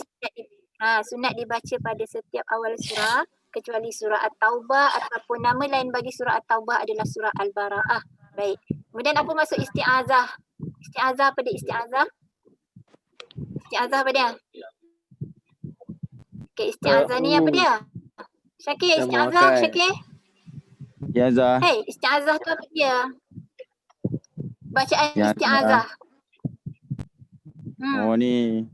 sunat dibaca pada setiap awal surah kecuali surah At-Taubah ataupun nama lain bagi surah At-Taubah adalah surah Al-Bara'ah. Baik. Kemudian apa maksud isti'azah? Isti'azah apa dia isti'azah? Isti'azah apa dia? Okey, isti'azah ni apa dia? Syakir, isti'azah Syakir? Isti'azah. Hey, isti'azah tu apa dia? Bacaan Isti'azah. isti'azah. Oh ni.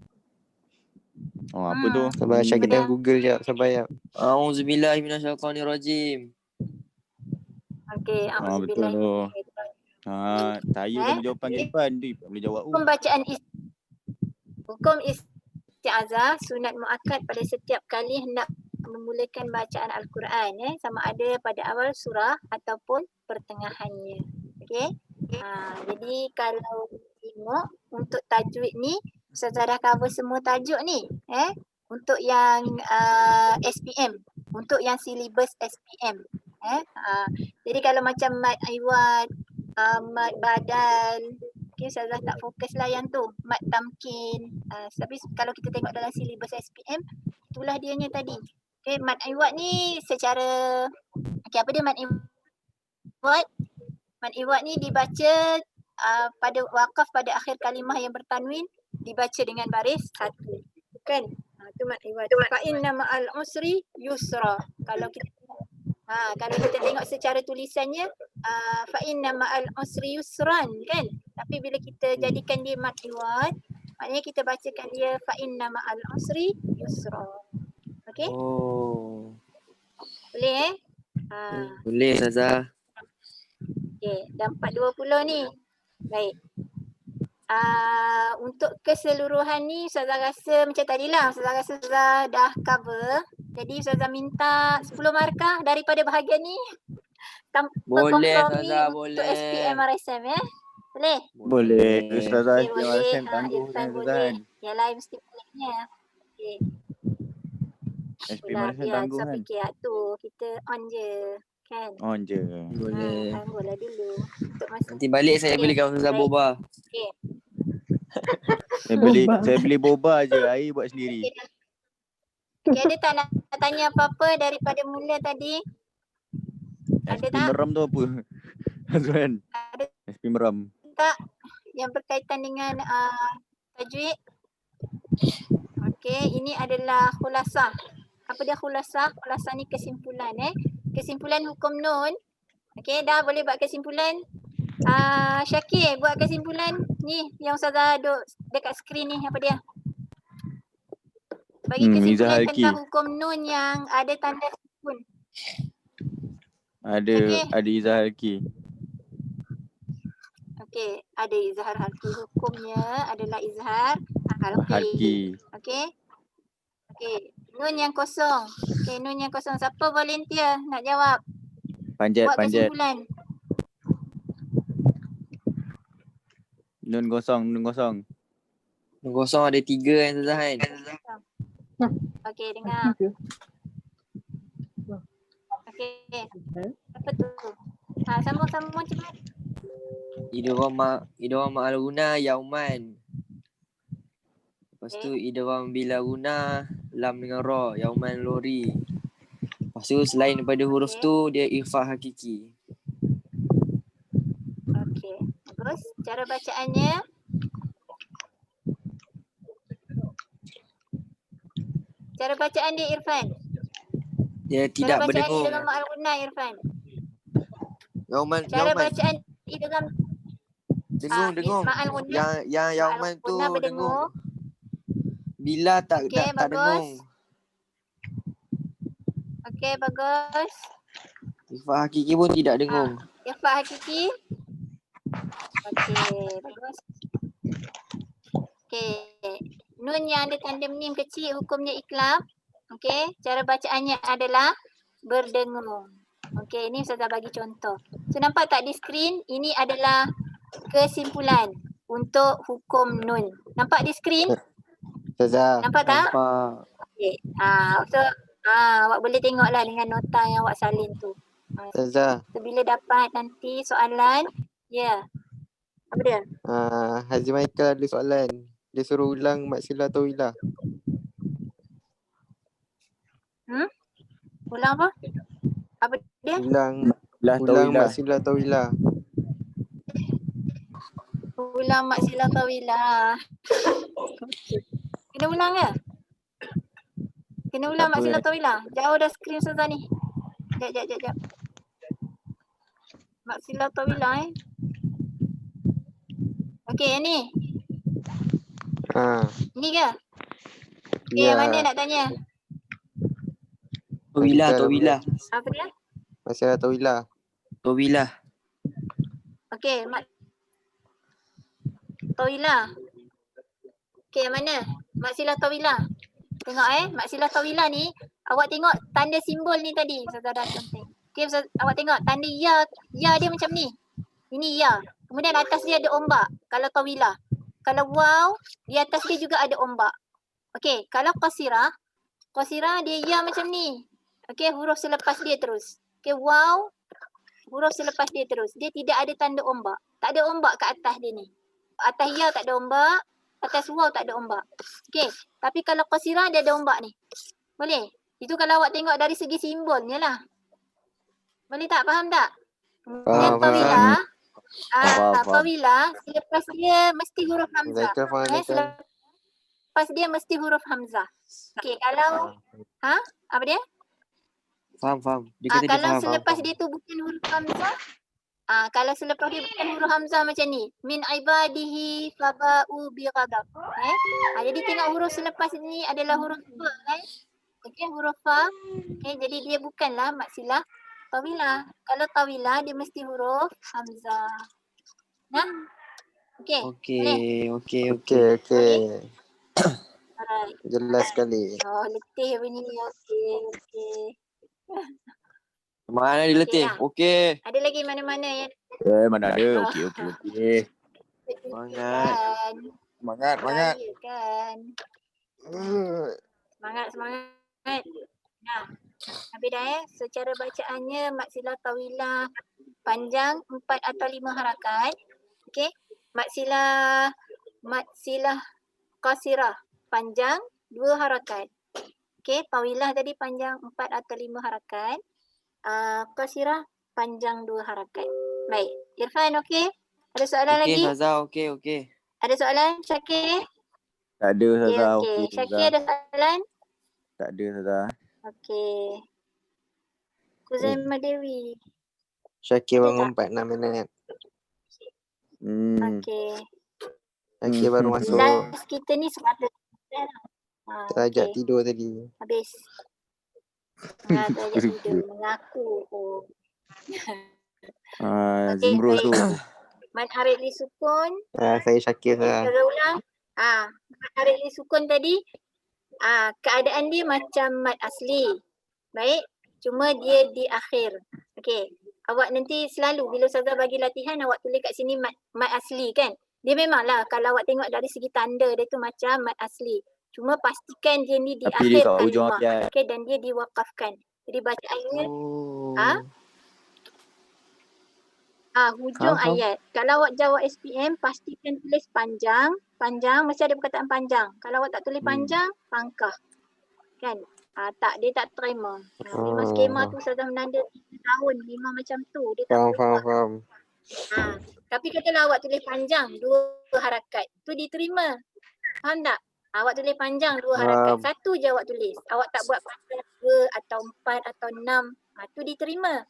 Oh apa tu? Sabar Syakir dan Google je. Sabar ya. Auzubillahi minasyaitonirrajim. Okey, Betul tu. Saya dah menjawab Irfan tu. Boleh jawab. Hukum isti'azah sunat muakkad pada setiap kali hendak memulakan bacaan Al-Quran sama ada pada awal surah ataupun pertengahannya. Okey. Jadi kalau tengok untuk tajwid ni Ustazah dah cover semua tajuk ni untuk yang SPM, untuk yang silibus SPM. Jadi kalau macam mat iwad, mat badal, okay, Ustazah tak fokus lah yang tu, mat tamkin. Tapi kalau kita tengok dalam silibus SPM, itulah dianya tadi. Okay, mat iwad ni secara apa dia mat iwad? Mat iwad ni dibaca pada wakaf pada akhir kalimah yang bertanwin, dibaca dengan baris satu. Kan? Itu mat iwad. Fa inna ma'al usri yusra. Kalau kita tengok secara tulisannya fa inna ma'al usri yusran kan? Tapi bila kita jadikan dia mat iwad, maknanya kita bacakan dia fa inna ma'al usri yusra. Okey? Boleh Boleh Ustazah. Okey, dah 4.20 ni. Baik. Untuk keseluruhan ni Ustazah rasa macam tadilah, Ustazah rasa Ustazah dah cover. Jadi Ustazah minta 10 markah daripada bahagian ni. Tanpa Boleh kompromi Ustazah, untuk boleh. SPM RSM Boleh? Boleh. Ustazah Okay, boleh. RSM tangguh Irfan kan boleh. Ustazah. Yang lain mesti bolehnya. Okey. SPM RSM tangguh Saya kan. fikir tu kita on je. Kan? On je. Boleh. Tangguhlah dulu. Untuk masa. Nanti balik saya belikan Ustazah Baik. boba. Okey. Saya beli boba je, air buat sendiri. Okay, ada tak nak tanya apa-apa daripada mula tadi? Ada SP tak? meram tu apa? Azwan. Ada SP meram. tak yang berkaitan dengan tajwid? Okey, ini adalah khulasah. Apa dia khulasah? Khulasah ni kesimpulan Kesimpulan hukum nun. Okey, dah boleh buat kesimpulan. Syakir buat kesimpulan ni yang Ustazah duduk dekat skrin ni, apa dia? Bagi kesimpulan tentang hukum nun yang ada tanda sukun. Ada izhar halki. Okey, ada izhar halki. Hukumnya adalah izhar halki. Okey. Nun yang kosong. Okey, nun yang kosong. Siapa volunteer nak jawab? Buat kesimpulan. Nun kosong. Nun kosong ada 3 kan Ustazah kan? Okey, dengar. Okey. Apa tu? Sambung cepat. Idgham ma'al-guna yauman. Lepas tu idgham bila guna lam dengan ra, yauman lori. Lepas tu selain daripada huruf tu dia ikhfa hakiki. Okey. Bagus. Cara bacaannya. Cara bacaan dia Irfan. Dia Cara tidak bacaan berdengung. idgham ma'al-guna Irfan. Yauman, Cara yauman. bacaan idgham Dengung. ma'al-guna. Yang yauman tu Ma'al-guna dengung. Bila tak Okey, tak dengung. Okey, bagus. Ikhfa hakiki pun tidak dengung. Ikhfa hakiki. Okey, bagus. Okey. Nun yang ada tanda mim kecil hukumnya iklab. Okey, cara bacaannya adalah berdengung. Okey, ini Ustazah bagi contoh. So nampak tak di skrin? Ini adalah kesimpulan untuk hukum nun. Nampak di skrin? Ustazah. Nampak tak? Nampak. Okey. So awak boleh tengoklah dengan nota yang awak salin tu. Ustazah. So, bila dapat nanti soalan, ya. Apa dia? Haji Michael ada soalan. Dia suruh ulang maksilah tawilah. Ulang apa? Apa dia? Ulang maksilah tawilah. Ulang maksilah tawilah. Kena ulang ke? Kena ulang maksilah tawilah. Jauh dah skrin Ustazah ni. Jap. Maksilah tawilah Okey, yang ni. Ni ke? Okey, yang mana nak tanya? Tawilah. Apa dia? Maksilah tawilah. Okey, tawilah. Okey, yang mana? Maksilah tawilah. Tengok maksilah tawilah ni, awak tengok tanda simbol ni tadi. Ustazah dah cantik. Okey, awak tengok tanda ya dia macam ni. Ini ya. Kemudian atas dia ada ombak. Kalau tawilah. Kalau waw, di atas dia juga ada ombak. Okey, kalau qasirah dia ya macam ni. Okey, huruf selepas dia terus. Okey, waw, huruf selepas dia terus. Dia tidak ada tanda ombak. Tak ada ombak kat atas dia ni. Atas ya tak ada ombak, atas waw tak ada ombak. Okey, tapi kalau qasirah dia ada ombak ni. Boleh? Itu kalau awak tengok dari segi simbolnya lah. Boleh tak? Faham tak? Kemudian tawilah. Tawilah selepas dia mesti huruf hamzah. Selepas dia mesti huruf hamzah. Okey, kalau apa dia? Faham. Dia kata dia kalau faham. selepas dia tu bukan huruf hamzah, kalau selepas dia bukan huruf hamzah macam ni, min ibadihi faba'u bi ghadab. Jadi tengok huruf selepas ni adalah huruf fa kan? Okey, huruf fa. Okey, jadi dia bukanlah maksilah tawilah. Kalau tawilah dia mesti huruf hamzah. Nah. Okey. Alright. Jelas sekali. Letih bunyi ni. Okey. Mana dia letih? Okey. Ada lagi mana-mana yang Mana ada. Okey. Semangat. Kan. Semangat. Nah, habis dah secara bacaannya maksilah tawilah panjang 4 atau 5 harakat. Okey. Maksilah qasirah panjang 2 harakat. Okey, tawilah tadi panjang 4 atau 5 harakat. Qasirah panjang 2 harakat. Baik. Irfan okey? Ada soalan lagi? Okey, Ustazah. Okey. Ada soalan Syakir? Tak ada Ustazah. Okey. Syakir ada soalan? Tak ada Ustazah. Okey. Kuzaimah Dewi. Syakir bangun 46 minit. Okey. Syakir baru masuk. Last kita ni semata. Terajak tidur tadi. Habis. Terajak tidur. Mengaku. Zimrul tu. Mad Arid li sukun. Saya Syakir lah. Kita ulang. Mad Arid li sukun tadi. Keadaan dia macam mad asli. Baik. Cuma dia di akhir. Okey. Awak nanti selalu bila Ustazah bagi latihan awak tulis kat sini mad asli kan. Dia memanglah kalau awak tengok dari segi tanda dia tu macam mad asli. Cuma pastikan dia ni di Tapi dia akhir kat ujung kalimah. ayat. Okey, dan dia diwakafkan. Jadi bacaannya hujung Faham. ayat. Kalau awak jawab SPM, pastikan tulis panjang. Panjang, mesti ada perkataan panjang. Kalau awak tak tulis panjang, pangkah. Kan? Tak, dia tak terima. Memang skema tu Ustazah menanda 3 tahun. Memang macam tu. Dia tak boleh buat. Faham. Tapi kalau awak tulis panjang, 2 harakat, tu diterima. Faham tak? Awak tulis panjang 2 harakat. Satu je awak tulis. Awak tak buat panjang 2 atau 4 atau 6. Tu diterima.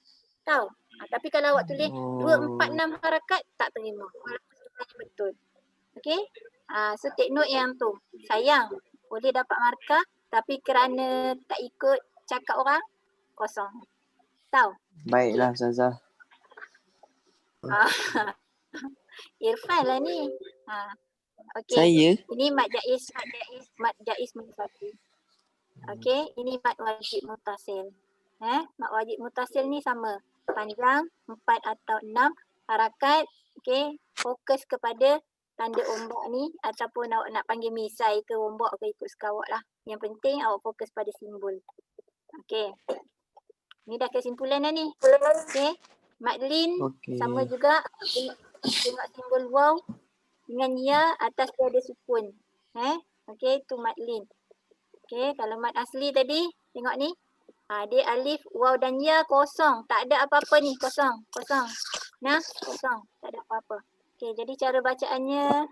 Tahu? Tapi kalau awak tulis 2, 4, 6 harakat, tak terima. Walaupun sebenarnya betul. Okey? So take note yang tu. Sayang, boleh dapat markah tapi kerana tak ikut cakap orang, kosong. Tahu? Baiklah Ustazah. Irfan lah ni. Okey. Saya? Ini mad jaiz munsati. Okey, ini mad wajib mutasil. Mad wajib mutasil ni sama. Panjang 4 atau 6 harakat. Okey, fokus kepada tanda ombak ni ataupun awak nak panggil misai ke ombak ke ikut suka awak lah. Yang penting awak fokus pada simbol. Okey. Ni dah kesimpulan dah ni. Okey. Madlin sama juga. Tengok simbol waw dengan ya atas dia ada sukun. Okey, tu madlin. Okey, kalau mad asli tadi tengok ni. Dia alif, waw dan ya kosong. Tak ada apa-apa ni, kosong. Nah, kosong. Tak ada apa-apa. Okey, jadi cara bacaannya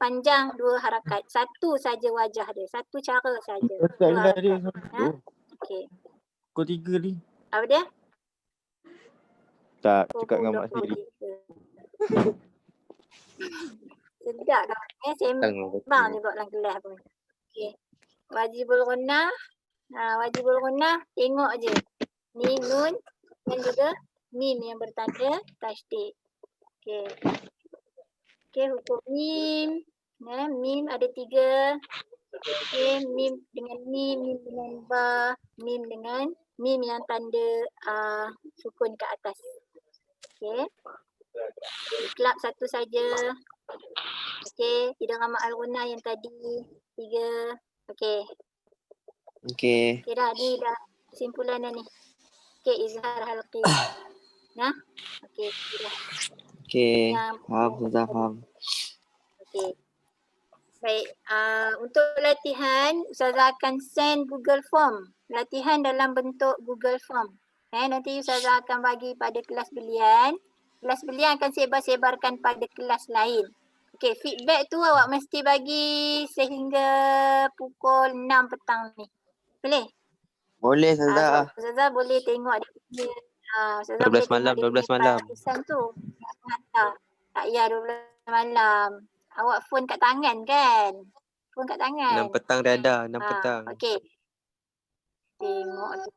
panjang 2 harakat. Satu saja wajah dia. Satu cara saja. 2 harakat. Okey. Pukul 3 ni. Apa dia? Tak, cakap dengan mak sendiri. Sedap kan? Sembang juga dalam kelas pun. Okey. Wajibul gunnah. Wajibul gunnah tengok je. Ni nun dan juga mim yang bertanda tasydid. Okey. Okey, hukum mim. Mim ada 3. Okey, mim dengan mim dengan ba, mim dengan mim yang tanda sukun ke atas. Okey. Iklab satu saja. Okey, idgham al-gunnah yang tadi 3. Okey. Okey. Okey dah, ni dah kesimpulan dah ni. Okey, izhar halqi. Okey, dah. Okey. Faham, Ustazah faham. Okey. Baik, untuk latihan Ustazah akan send Google Form. Latihan dalam bentuk Google Form. Nanti Ustazah akan bagi pada kelas belian. Kelas belian akan sebar-sebarkan pada kelas lain. Okey, feedback tu awak mesti bagi sehingga pukul 6 petang ni. Boleh? Boleh Ustazah. Ustazah boleh tengok dia. 12 malam, 12 malam. Tulisan tu. Tak payah 12 malam. Awak phone kat tangan kan? Phone kat tangan. 6 petang dah ada, 6 petang. Okey. Tengok tu.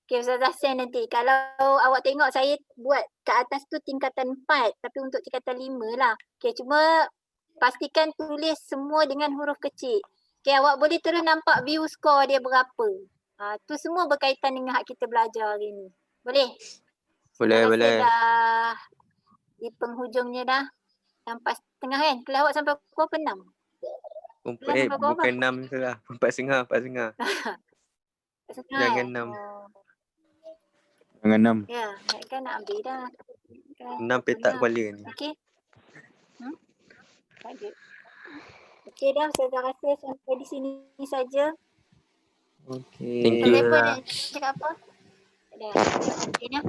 Okey, Ustazah send nanti. Kalau awak tengok saya buat kat atas tu tingkatan 4. Tapi untuk tingkatan 5 lah. Okey, cuma pastikan tulis semua dengan huruf kecil. Okey, awak boleh terus nampak view score dia berapa. Tu semua berkaitan dengan hak kita belajar hari ni. Boleh? Boleh. Dah di penghujungnya dah. Sampai setengah kan? Kelas awak sampai pukul 6? Bukan 6 Ustazah. 4.30. Jangan 6. Jangan 6. Ya, kan nak ambil dah. 6 petak kepala ni. Okey. Tak ada. Okey dah, saya rasa sampai di sini saja. Okey. Thank you. Telefon nak cakap apa? Dah. Okey dah.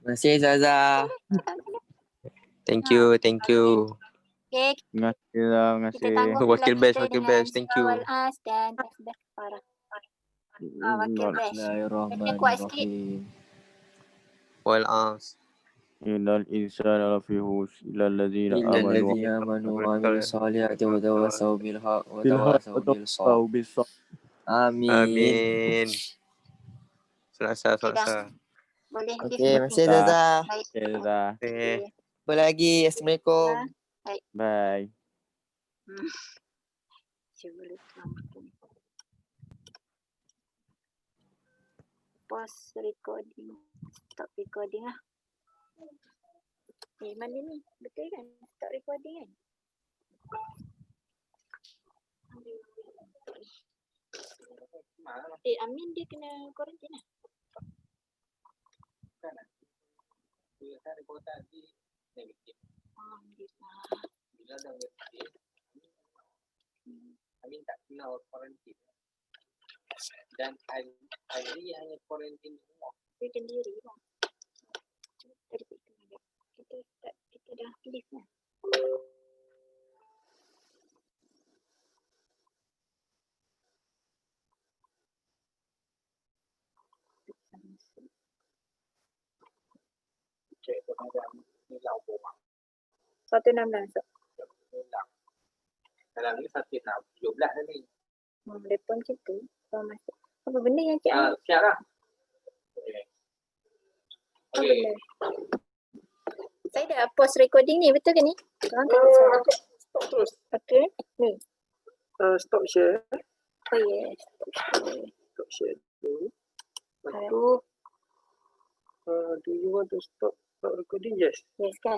Terima kasih Ustazah. Thank you. Okey. Terima kasih lah. Terima Kita kasih. tangguh Wakil kelas best. kita dengan Thank you. surah Al-As dan tasbih kafarah. Wakil best. Kena kuat sikit. Wal as. Innal insana lafi khusr illa allazina Illal amanu ladzina amanu wa amilus solihati wa tawassaw bil haqq wa tawassaw bil sabr. Amin. Selasa. Boleh. Okey, terima kasih Ustazah. Baik. Okey. Jumpa lagi. Assalamualaikum. Bye. Cuba lupa. Pause recording. Stop recording lah. Mana ni? Betul kan? Stop recording kan? Amin dia kena kuarantin lah. Amin tak kena kuarantin. Dan Azri hanya kuarantin semua. Dia sendiri lah. Kita dah leave lah. Cik tu macam ni lah rumah. 116. Dalam ni 117 dah ni. Telefon kita. Kalau masuk. Apa benda yang cik ambil? Siap lah. Okay. Apa benda? Saya dah pause recording ni, betul ke ni? Stop terus. Okay. Ni. Stop share. Oh yes. Stop share dulu. Lepas tu, do you want to stop recording? Yes. Yes kan?